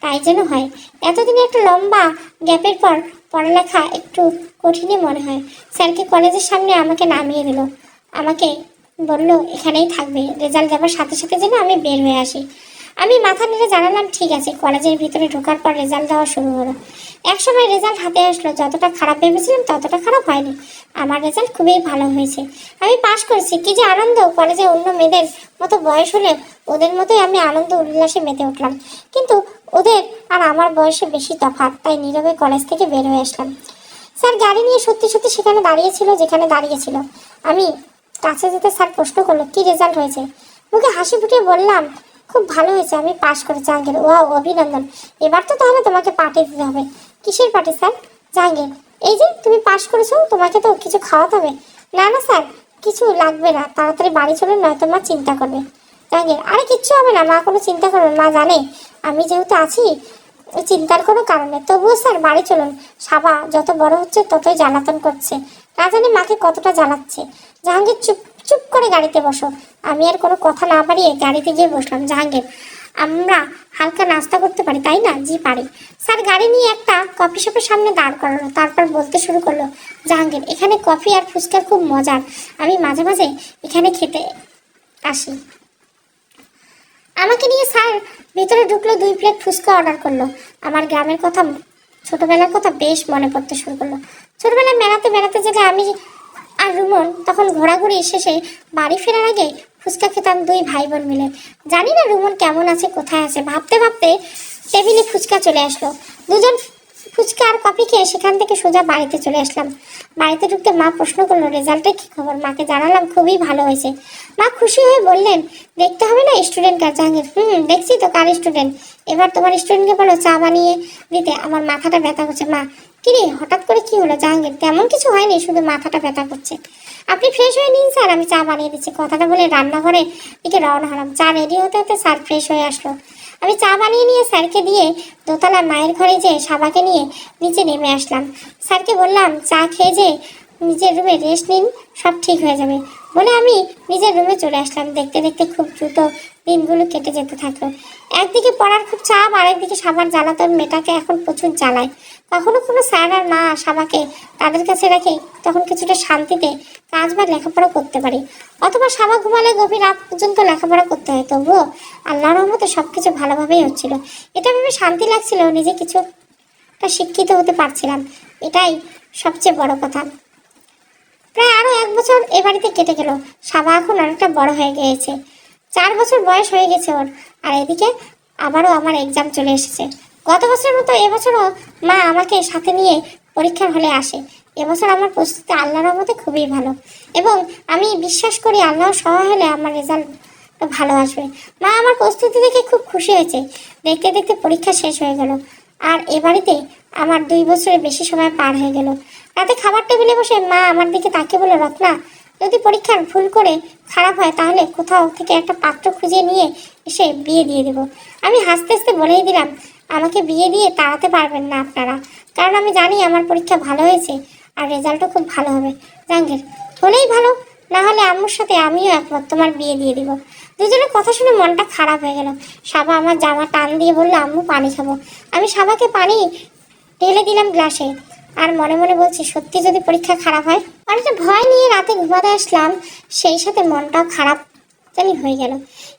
Speaker 1: তাই যেন হয়। এতদিনে একটা লম্বা গ্যাপের পর পড়ালেখা একটু কঠিনই মনে হয়। স্যারকে কলেজের সামনে আমাকে নামিয়ে দিল, আমাকে বলল এখানেই থাকবে, রেজাল্ট দেওয়ার সাথে সাথে যেন আমি বের হয়ে আসি। আমি মাথা নেড়ে জানালাম ঠিক আছে। কলেজের ভিতরে ঢোকার পর রেজাল্ট দেওয়া শুরু হলো। এক সময় রেজাল্ট হাতে আসলো, যতটা খারাপ ভেবেছিলাম ততটা খারাপ হয়নি। আমার রেজাল্ট খুবই ভালো হয়েছে, আমি পাশ করেছি। কি যে আনন্দ! কলেজে অন্য মেয়েদের মতো বয়স হলে ওদের মতোই আমি আনন্দ উল্লাসে মেতে উঠলাম। কিন্তু ওদের আর আমার বয়সে বেশি তফাৎ, তাই নীরবে কলেজ থেকে বের হয়ে আসলাম। স্যার গাড়ি নিয়ে সত্যি সত্যি সেখানে দাঁড়িয়েছিল যেখানে দাঁড়িয়েছিল। আমি কাছে যেতে স্যার প্রশ্ন করলো, কি রেজাল্ট হয়েছে? মুখে হাসি ফুটিয়ে বললাম, খুব ভালো হয়েছে, আমি পাশ করেছি। জাহাঙ্গীর, ওয়াও, অভিনন্দন। এবার তো তাহলে তোমাকে পার্টি দিতে হবে। কিসের পার্টি স্যার? জাহাঙ্গীর, এই যে তুমি পাশ করেছো, তোমাকে তো কিছু খাওয়াতে হবে। না না স্যার, কিছু লাগবে না, তাড়াতাড়ি বাড়ি চলুন, নয়তো মা চিন্তা করবে। জাহাঙ্গীর, আরে কিচ্ছু হবে না, মা কোনো চিন্তা করবে, মা জানে আমি যেহেতু আছি, চিন্তার কোনো কারণ নেই। তবুও স্যার বাড়ি চলুন, সাবা যত বড় হচ্ছে ততই জ্বালাতন করছে, না জানি মাকে কতটা জ্বালাচ্ছে। জাহাঙ্গীর, চুপ চুপ করে গাড়িতে বসো। আমি আর কোনো কথা না বাড়িয়ে গাড়িতে গিয়ে বসলাম। জাহাঙ্গীর, আমরা হালকা নাস্তা করতে পারি তাই না? জি পারি। স্যার গাড়ি নিয়ে একটা কফি শপের সামনে দাঁড় করালো, তারপর বলতে শুরু করলো, জাহাঙ্গীর, এখানে কফি আর ফুচকা খুব মজার, আমি মাঝে মাঝে এখানে খেতে আসি। আমাকে নিয়ে স্যার ভিতরে ঢুকলো, 2 প্লেট ফুচকা অর্ডার করলো। আমার গ্রামের কথা, ছোটবেলার কথা বেশ মনে পড়তে শুরু করলো। ছোটবেলায় বেড়াতে বেড়াতে যেটা আমি আর রুমন তখন ঘোরাঘুরি শেষে বাড়ি ফেরার আগে ফুচকা খেতাম 2 ভাই বোন মিলে। জানি না রুমন কেমন আছে, কোথায় আছে, ভাবতে ভাবতে টেবিলে ফুচকা চলে আসলো। দুজন ফুচকা আর কফি খেয়ে সেখান থেকে সোজা বাড়িতে চলে আসলাম। বাড়িতে ঢুকতে মা প্রশ্ন করলো, রেজাল্টের কি খবর? মাকে জানালাম খুবই ভালো হয়েছে। মা খুশি হয়ে বললেন, দেখতে হবে না স্টুডেন্ট কার? জাহাঙ্গীর, দেখছি তো, কার স্টুডেন্ট? এবার তোমার স্টুডেন্টকে বলো চা বানিয়ে দিতে, আমার মাথাটা ব্যথা করছে। মা, কিরে হঠাৎ করে কি হলো? জাহাঙ্গীর, তেমন কিছু হয়নি, শুধু মাথাটা ব্যথা করছে। আপনি ফ্রেশ হয়ে নিন স্যার, আমি চা বানিয়ে দিচ্ছি। কথাটা বলে রান্নাঘরে দিকে রওনা হলাম। চা রেডি হতে হতে স্যার ফ্রেশ হয়ে আসলো। আমি চা বানিয়ে নিয়ে স্যারকে দিয়ে দোতলা মায়ের ঘরে যেয়ে সাবাকে নিয়ে নিচে নেমে আসলাম। স্যারকে বললাম, চা খেয়ে যে নিজের রুমে রেস্ট নিন, সব ঠিক হয়ে যাবে বলে আমি নিজের রুমে চলে আসলাম। দেখতে দেখতে খুব দ্রুত দিনগুলো কেটে যেতে থাকলো। একদিকে পড়ার খুব চাপ, আরেকদিকে সাবার জ্বালাতন মেয়েটাকে এখন প্রচুর জ্বালায়। কখনো কোনো স্যার আর মা সাবাকে তাদের কাছে রেখে তখন কিছুটা শান্তিতে কাজ বা লেখাপড়া করতে পারি, অথবা সাবা ঘুমালে গভীর রাত পর্যন্ত লেখাপড়া করতে হয়। তবুও আল্লাহর রহমতে সবকিছু ভালোভাবেই হচ্ছিল। এটা ভেবে শান্তি লাগছিল, নিজে কিছুটা শিক্ষিত হতে পারছিলাম, এটাই সবচেয়ে বড় কথা। প্রায় আরো 1 বছর এ বাড়িতে কেটে গেল। সাবা এখন অনেকটা বড় হয়ে গিয়েছে, 4 বছর বয়স হয়ে গেছে ওর। আর এদিকে আবারও আমার এক্সাম চলে এসেছে। গত বছরের মতো এবছরও মা আমাকে সাথে নিয়ে পরীক্ষার হলে আসে। এবছর আমার প্রস্তুতি আল্লাহর রহমতে খুবই ভালো, এবং আমি বিশ্বাস করি আল্লাহ সহায় হলে আমার রেজাল্ট ভালো আসবে। মা আমার প্রস্তুতি দেখে খুব খুশি হয়েছে। দেখতে দেখতে পরীক্ষা শেষ হয়ে গেল, আর এ বাড়িতে আমার 2 বছরের বেশি সময় পার হয়ে গেল। রাতে খাবার টেবিলে বসে মা আমার দিকে তাকিয়ে বলে, রত্না, যদি পরীক্ষার ভুল করে খারাপ হয় তাহলে কোথাও থেকে একটা পাত্র খুঁজে নিয়ে এসে বিয়ে দিয়ে দেব। আমি হাসতে হাসতে বলেই দিলাম, আমাকে বিয়ে দিয়ে তাড়াতে পারবেন না আপনারা, কারণ আমি জানি আমার পরীক্ষা ভালো হয়েছে আর রেজাল্টও খুব ভালো হবে। জাহাঙ্গীর, হলেই ভালো, না হলে আম্মুর সাথে আমিও একমত, তোমার বিয়ে দিয়ে দিব। দুজনের কথা শুনে মনটা খারাপ হয়ে গেল। সাবা আমার জামা টান দিয়ে বললো, আম্মু পানি খাবো। আমি সাবাকে পানি ঢেলে দিলাম গ্লাসে, আর মনে মনে বলছি, সত্যি যদি পরীক্ষা খারাপ হয়। অনেকটা ভয় নিয়ে রাতে ঘুমাতে আসলাম, সেই সাথে মনটাও খারাপ জানি হয়ে গেল।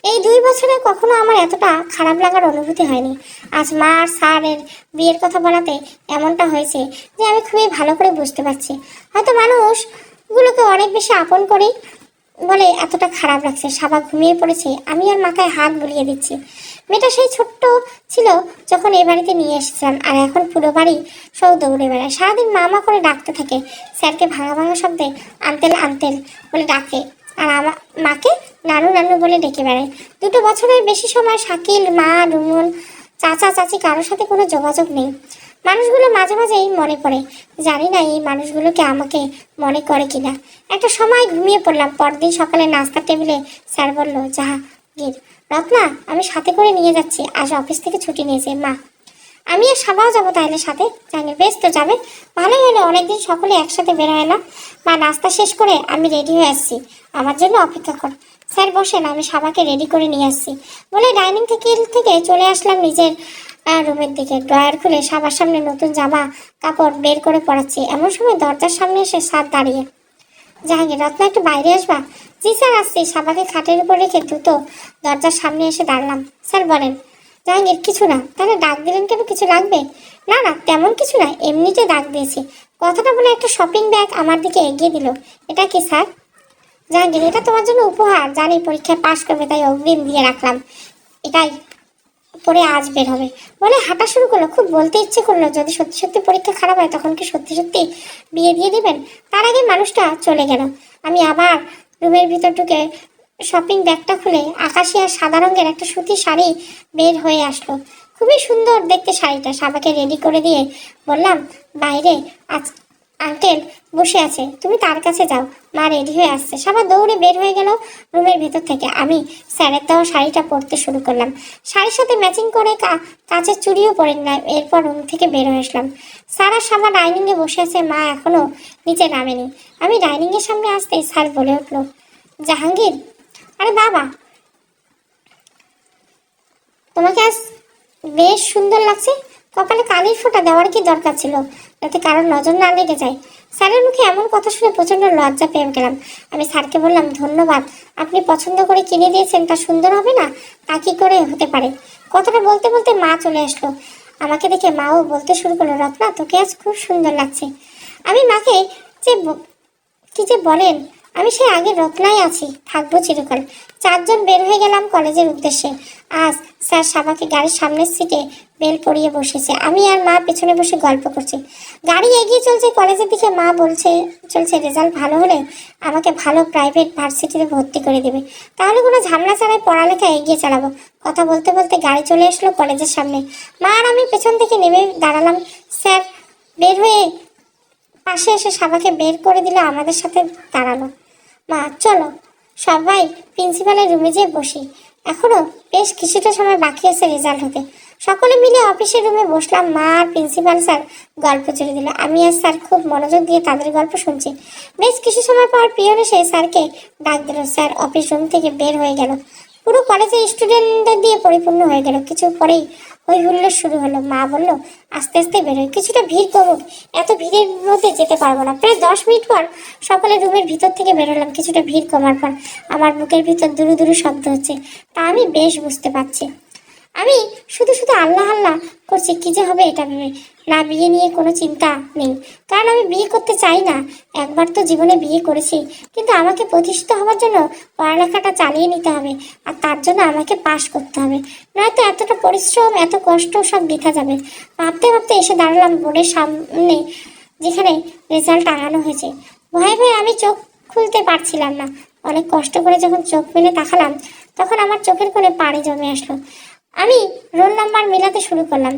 Speaker 1: এই 2 বছরে কখনো আমার এতটা খারাপ লাগার অনুভূতি হয়নি। আজ মা আর স্যারের বিয়ের কথা বলাতে এমনটা হয়েছে যে আমি খুবই ভালো করে বুঝতে পারছি, হয়তো মানুষগুলোকে অনেক বেশি আপন করি বলে এতটা খারাপ লাগছে। সাবা ঘুমিয়ে পড়েছে, আমি ওর মাথায় হাত বুলিয়ে দিচ্ছি। মেয়েটা সেই ছোট্ট ছিল যখন এই বাড়িতে নিয়ে এসেছিলাম, আর এখন পুরো বাড়ি সব দৌড়ে বেড়ায়। সারাদিন মামা করে ডাকতে থাকে, স্যারকে ভাঙা ভাঙা শব্দে আঙ্কেল আঙ্কেল বলে ডাকে, আর আমার মাকে নানু নানু বলে ডেকে বেড়ায়। 2 বছরের বেশি সময় শাকিল, মা, রুমন, চাচা চাচি কারোর সাথে কোনো যোগাযোগ নেই। মানুষগুলো মাঝে মাঝেই মনে পড়ে, জানি না এই মানুষগুলোকে আমাকে মনে করে কিনা। একটা সময় ঘুমিয়ে পড়লাম। পরদিন সকালে নাস্তার টেবিলে স্যার বলল, জাহাঙ্গীর, রত্না আমি সাথে করে নিয়ে যাচ্ছি, আজ অফিস থেকে ছুটি নিয়েছে মা। আমি আর সাবাও যাবো তাহলে সাথে। জাহাঙ্গীর, বেশ তো যাবে, ভালোই হলো, অনেকদিন সকলে একসাথে বের হয় না। মা, নাস্তা শেষ করে আমি রেডি হয়ে আসছি, আমার জন্য অপেক্ষা কর। স্যার বসেন, আমি সাবাকে রেডি করে নিয়ে আসছি বলে ডাইনিং থেকে চলে আসলাম নিজের রুমের দিকে। ড্রয়ার খুলে সাবার সামনে নতুন জামা কাপড় বের করে পড়াচ্ছি। এমন সময় দরজার সামনে এসে স্যার দাঁড়িয়ে। জাহাঙ্গীর, রত্না একটু বাইরে আসবা? জি স্যার, আসছি। সাবাকে খাটের উপর রেখে দ্রুত দরজার সামনে এসে দাঁড়ালাম। স্যার বলেন। জাহাঙ্গীর, কিছু না। তাহলে ডাক দিলেন কেন, কিছু লাগবে? না না, তেমন কিছু না, এমনিতে ডাক দিয়েছি। কথাটা বলে একটা শপিং ব্যাগ আমার দিকে এগিয়ে দিল। এটা কি স্যার? জাহাঙ্গীর, এটা তোমার জন্য উপহার, জানি পরীক্ষায় পাশ করবে তাই অগ্রিম দিয়ে রাখলাম, এটাই পরে আজ বের হবে বলে হাঁটা শুরু করলো। খুব বলতে ইচ্ছে করলো, যদি সত্যি সত্যি পরীক্ষা খারাপ হয় তখন কি সত্যি সত্যি বিয়ে দিয়ে দিবেন? তার আগে মানুষটা চলে গেল। আমি আবার রুমের ভিতর ঢুকে শপিং ব্যাগটা খুলে আকাশি আর সাদা রঙের একটা সুতির শাড়ি বের হয়ে আসলো। খুবই সুন্দর দেখতে শাড়িটা। সাবাকে রেডি করে দিয়ে বললাম, বাইরে আজ আঙ্কেল বসে আছে, তুমি তার কাছে যাও, মা রেডি হয়ে আসছে। সাবা দৌড়ে বের হয়ে গেল রুমের ভেতর থেকে। আমি স্যারের দেওয়া শাড়িটা পরতে শুরু করলাম। শাড়ির সাথে ম্যাচিং করে কাচের চুড়িও পরে নিলাম। এরপর রুম থেকে বের হয়ে আসলাম। স্যার আর সাবা ডাইনিংয়ে বসে আছে, মা এখনো নিচে নামেনি। আমি ডাইনিংয়ের সামনে আসতে স্যার বলে উঠলো, জাহাঙ্গীর, আরে বাবা, তোমাকে আজ বেশ সুন্দর লাগছে। কপালে কালির ফোঁটা দেওয়ার কি দরকার ছিল, যাতে কারোর নজর না লেগে যায়? স্যারের মুখে এমন কথা শুনে প্রচন্ড লজ্জা পেয়ে গেলাম। আমি স্যারকে বললাম, ধন্যবাদ, আপনি পছন্দ করে কিনে দিয়েছেন, তা সুন্দর হবে না? তা কি করে হতে পারে? কথাটা বলতে বলতে মা চলে আসলো। আমাকে দেখে মাও বলতে শুরু করলো, রত্না, তোকে আজ খুব সুন্দর লাগছে। আমি মাকে যে কি যে বলেন, আমি সেই আগের রত্নাই আছি, থাকবো চিরকাল। 4 জন বের হয়ে গেলাম কলেজের উদ্দেশ্যে। আজ স্যার সাবাকে গাড়ির সামনের সিটে বেল পরিয়ে বসেছে। আমি আর মা পেছনে বসে গল্প করছি। গাড়ি এগিয়ে চলছে কলেজের দিকে। মা চলছে রেজাল্ট ভালো হলে আমাকে ভালো প্রাইভেট ভার্সিটিতে ভর্তি করে দেবে, তাহলে কোনো ঝামেলা ছাড়াই পড়ালেখা এগিয়ে চালাবো। কথা বলতে বলতে গাড়ি চলে আসলো কলেজের সামনে। মা আর আমি পেছন থেকে নেমে দাঁড়ালাম। স্যার বের হয়ে পাশে এসে সাবাকে বের করে দিলে আমাদের সাথে দাঁড়ালো। মা, চলো সবাই প্রিন্সিপালের রুমে যেয়ে বসি, এখনো বেশ কিছুটা সময় বাকি আছে রেজাল্ট হতে। সকলে মিলে অফিসের রুমে বসলাম। মা আর প্রিন্সিপাল স্যার গল্প জুড়ে দিল। আমি আর স্যার খুব মনোযোগ দিয়ে তাদের গল্প শুনছি। বেশ কিছু সময় পর পিয়ন এসে স্যারকে ডাক দিল। স্যার অফিস রুম থেকে বের হয়ে গেল। পুরো কলেজের স্টুডেন্টদের দিয়ে পরিপূর্ণ হয়ে গেল। কিছু পরেই হই হুল্লোড় শুরু হলো। মা বলল, আস্তে আস্তে বেরোয়, কিছুটা ভিড় কমুক, এত ভিড়ের মধ্যে যেতে পারবো না। প্রায় 10 মিনিট পর সকলে রুমের ভিতর থেকে বেরোলাম। কিছুটা ভিড় কমার পর আমার বুকের ভিতর দুরু দুরু শব্দ হচ্ছে, তা আমি বেশ বুঝতে পারছি। আমি শুধু শুধু আল্লাহ আল্লাহ করছি, কি যে হবে এটা ভেবে। না, বিয়ে নিয়ে কোনো চিন্তা নেই, কারণ আমি বিয়ে করতে চাই না। একবার তো জীবনে বিয়ে করেছি, কিন্তু আমাকে প্রতিষ্ঠিত হওয়ার জন্য পড়ালেখাটা চালিয়ে নিতে হবে, আর তার জন্য আমাকে পাশ করতে হবে, নয়তো এতটা পরিশ্রম এত কষ্ট সব বৃথা যাবে। ভাবতে ভাবতে এসে দাঁড়ালাম বোর্ডের সামনে, যেখানে রেজাল্ট আনানো হয়েছে। ভয়ে ভয়ে আমি চোখ খুলতে পারছিলাম না। অনেক কষ্ট করে যখন চোখ মেলে তাকালাম, তখন আমার চোখের কোণে পানি জমে আসলো। আমি রোল নাম্বার মেলাতে শুরু করলাম।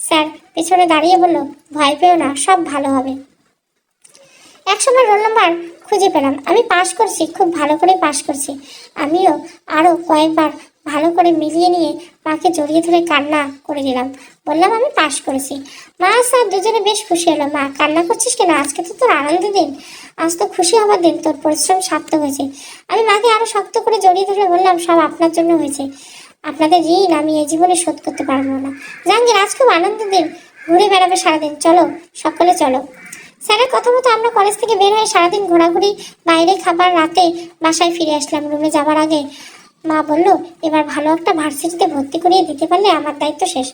Speaker 1: স্যার পেছনে দাঁড়িয়ে বলল, ভয় পেও না, সব ভালো হবে। একসময় রোল নাম্বার খুঁজে পেলাম। আমি পাশ করছি, খুব ভালো করে পাশ করছি। আমিও আরো কয়েকবার ভালো করে মিলিয়ে নিয়ে মাকে জড়িয়ে ধরে কান্না করে দিলাম। বললাম, আমি পাশ করেছি। মা স্যার দুজনে বেশ খুশি হলো। মা, কান্না করছিস কেন? আজকে তো তোর আনন্দের দিন, আজ তো খুশি হবার দিন, তোর পরিশ্রম সার্থক হয়েছে। আমি মাকে আরো শক্ত করে জড়িয়ে ধরে বললাম, সব আপনার জন্য হয়েছে, আপনাদের ঋণ আমি এই জীবনে শোধ করতে পারবো না। জাহাঙ্গীর, আজ খুব আনন্দের দিন, ঘুরে বেড়াবে সারাদিন, চলো সকলে চলো। স্যারের কথা মতো আমরা কলেজ থেকে বের হয়ে সারাদিন ঘোরাঘুরি, বাইরে খাবার, রাতে বাসায় ফিরে আসলাম। রুমে যাবার আগে মা বলল, এবার ভালো একটা ভার্সিটিতে ভর্তি করিয়ে দিতে পারলে আমার দায়িত্ব শেষ।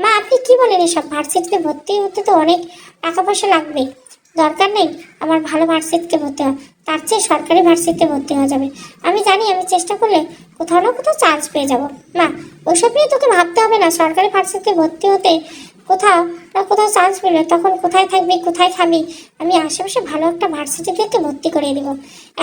Speaker 1: মা, আপনি কি বলেন এসব? ভার্সিটিতে ভর্তি হতে তো অনেক টাকা পয়সা লাগবে। দরকার নেই আমার ভালো ভার্সিটিতে ভর্তি হওয়া, তার চেয়ে সরকারি ভার্সিটিতে ভর্তি হওয়া যাবে। আমি জানি আমি চেষ্টা করলে কোথাও না কোথাও চান্স পেয়ে যাব। মা, ওসব নিয়ে তোকে ভাবতে হবে না। সরকারি ভার্সিটিতে ভর্তি হতে কোথাও না কোথাও চান্স পেলে তখন কোথায় থাকবি, কোথায় খাবি, আমি আশেপাশে ভালো একটা ভার্সিটিতে ভর্তি করিয়ে দিব।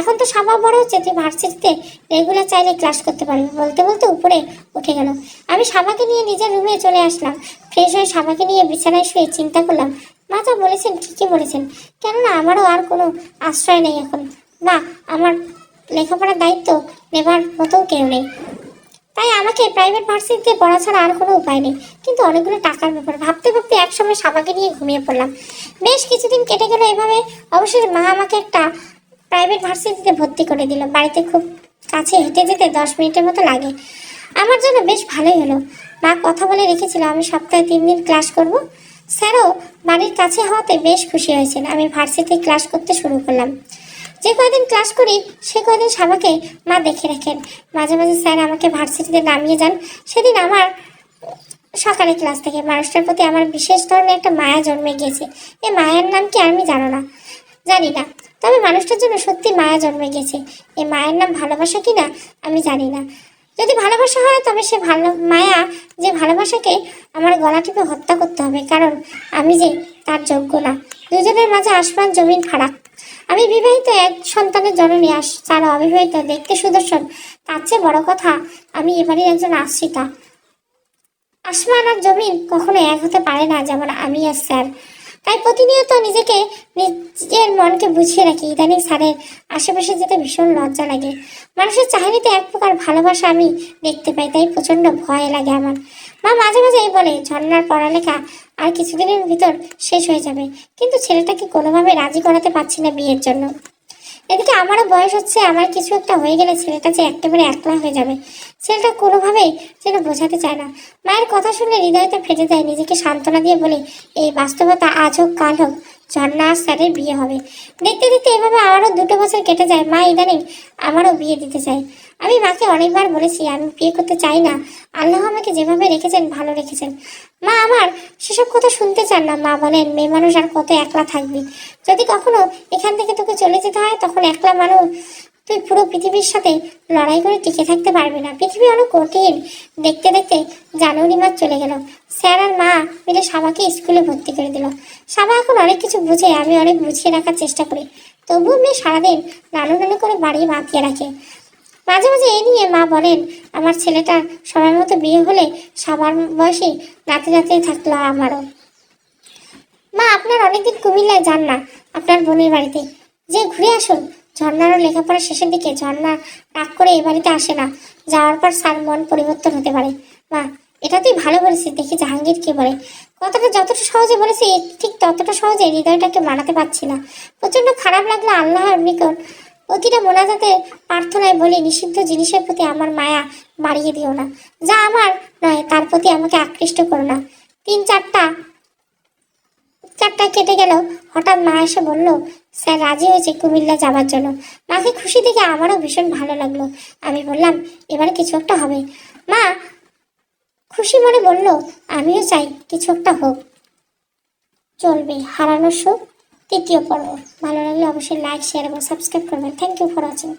Speaker 1: এখন তো সাবা বড় হচ্ছে, তুই ভার্সিটিতে রেগুলার চাইলে ক্লাস করতে পারবি। বলতে বলতে উপরে উঠে গেল। আমি সাবাকে নিয়ে নিজের রুমে চলে আসলাম। ফ্রেশ হয়ে সাবাকে নিয়ে বিছানায় শুয়ে চিন্তা করলাম, মা যা বলেছেন ঠিকই বলেছেন, কেননা আমারও আর কোনো আশ্রয় নেই এখন। মা, আমার লেখাপড়ার দায়িত্ব নেবার মতো কেউ নেই, তাই আমাকে প্রাইভেট ভার্সিটিতে পড়া ছাড়া আর কোনো উপায় নেই। কিন্তু অনেকগুলো টাকার ব্যাপার। ভাবতে ভাবতে একসময় সাবাকে নিয়ে ঘুমিয়ে পড়লাম। বেশ কিছুদিন কেটে গেল এভাবে। অবশেষে মা আমাকে একটা প্রাইভেট ভার্সিটিতে ভর্তি করে দিল। বাড়িতে খুব কাছে, হেঁটে যেতে 10 মিনিটের মতো লাগে। আমার জন্য বেশ ভালোই হলো। মা কথা বলে রেখেছিল আমি সপ্তাহে 3 দিন ক্লাস করব। স্যারও বাড়ির কাছে হওয়াতে বেশ খুশি হয়েছেন। আমি ভার্সিটিতে ক্লাস করতে শুরু করলাম। যে কয়দিন ক্লাস করি সে কয়দিন সাবাকে মা দেখে রাখেন। মাঝে মাঝে স্যার আমাকে ভার্সিটিতে নামিয়ে যান। সেদিন আমার সকালে ক্লাস থেকে মানুষটার প্রতি আমার বিশেষ ধরনের একটা মায়া জন্মে গিয়েছে। এই মায়ার নাম কি আমি জানি না, তবে মানুষটার জন্য সত্যি মায়া জন্মে গেছে। এই মায়ের নাম ভালোবাসা কিনা আমি জানি না। যদি ভালোবাসা হয় তবে সে মায়া, যে ভালোবাসাকে আমার গলা টিপে হত্যা করতে হবে, কারণ আমি যে তার যোগ্য না। দুজনের মাঝে আসমান জমিন ফারাক। আমি বিবাহিত, এক সন্তানের জননী, তারা অবিবাহিত, দেখতে সুদর্শন। তার চেয়ে বড় কথা, আমি এবারই একজন আশ্রিতা। আসমান আর জমিন কখনো এক হতে পারে না, যেমন আমি আর স্যার। তাই প্রতিনিয়ত নিজের মনকে বুঝিয়ে রাখি। ইদানিং স্যারের আশেপাশে যেতে ভীষণ লজ্জা লাগে। মানুষের চাহনিতে এক প্রকার ভালোবাসা আমি দেখতে পাই, তাই প্রচন্ড ভয় লাগে আমার। মা মাঝে মাঝে বলে, ঝর্ণার পড়ালেখা আর কিছুদিনের ভিতর শেষ হয়ে যাবে, কিন্তু ছেলেটাকে কোনোভাবে রাজি করাতে পারছি না বিয়ের জন্য। এদিকে আমারও বয়স হচ্ছে, আমার কিছু একটা হয়ে গেলে ছেলেটা যে একেবারে একলা হয়ে যাবে। ছেলেটা কোনোভাবেই যেন বোঝাতে চায় না। মায়ের কথা শুনলে হৃদয়টা ফেটে যায়। নিজেকে সান্ত্বনা দিয়ে বলে, এই বাস্তবতা আজ হোক কাল হোক ঝর্ণা আর স্যারের বিয়ে হবে। দেখতে দেখতে এভাবে আরও 2 বছর কেটে যায়। মা ইদানিং আমারও বিয়ে দিতে চায়। আমি মাকে অনেকবার বলেছি আমি বিয়ে করতে চাই না, আল্লাহ আমাকে যেভাবে রেখেছেন ভালো রেখেছেন। মা আমার সেসব কথা শুনতে চান না। মা বলেন, মেয়ে মানুষ আর কত একলা থাকবি, যদি কখনো এখান থেকে তোকে চলে যেতে হয় তখন একলা মানুষ তুই পুরো পৃথিবীর সাথে লড়াই করে টিকে থাকতে পারবি না। পৃথিবী অনেক কঠিন। দেখতে দেখতে জানুয়ারি মাস চলে গেল। স্যার আর মা মিলে সাবাকে স্কুলে ভর্তি করে দিল। সাবা এখন অনেক কিছু বুঝে, আমি অনেক বুঝিয়ে রাখার চেষ্টা করি, তবুও মেয়ে সারাদিন নানু নানু করে বাড়ি বাঁধিয়ে রাখে। মাঝে মাঝে এই নিয়ে মা বলেন, আমার ছেলেটা সময় মতো বিয়ে হলে সাবার বয়সে নাতি নাতি থাকলো আমারও। মা, আপনার অনেকদিন কুমিল্লায় যান না, আপনার বোনের বাড়িতে যে ঘুরে আসুন। ঝর্ণারও লেখাপড়া শেষের দিকে। ঝর্ণা রাগ করে এ বাড়িতে আসে না, যাওয়ার পর স্যার মন পরিবর্তন হতে পারে। মা, এটা তুই ভালো বলেছিস, দেখি জাহাঙ্গীর কি বলে। কথাটা যতটা সহজে বলেছি ঠিক ততটা সহজে হৃদয়টাকে মানাতে পারছি না। প্রচন্ড খারাপ লাগলো। আল্লাহর নিকট প্রতিটা মোনাজাতে প্রার্থনায় বলি, নিষিদ্ধ জিনিসের প্রতি আমার মায়া বাড়িয়ে দিও না, যা আমার নয় তার প্রতি আমাকে আকৃষ্ট করো না। 3-4টায় কেটে গেল। হঠাৎ মা এসে বলল, স্যার রাজি হয়েছে কুমিল্লা যাবার জন্য। মাকে খুশি দেখে আমারও ভীষণ ভালো লাগলো। আমি বললাম, এবারে কিছু একটা হবে। মা খুশি মনে বলল, আমিও চাই কিছু একটা হোক। চলবে হারানোর সুখ 3য় পর্ব। ভালো লাগলে অবশ্যই লাইক, শেয়ার এবং সাবস্ক্রাইব করবেন। Thank you for watching.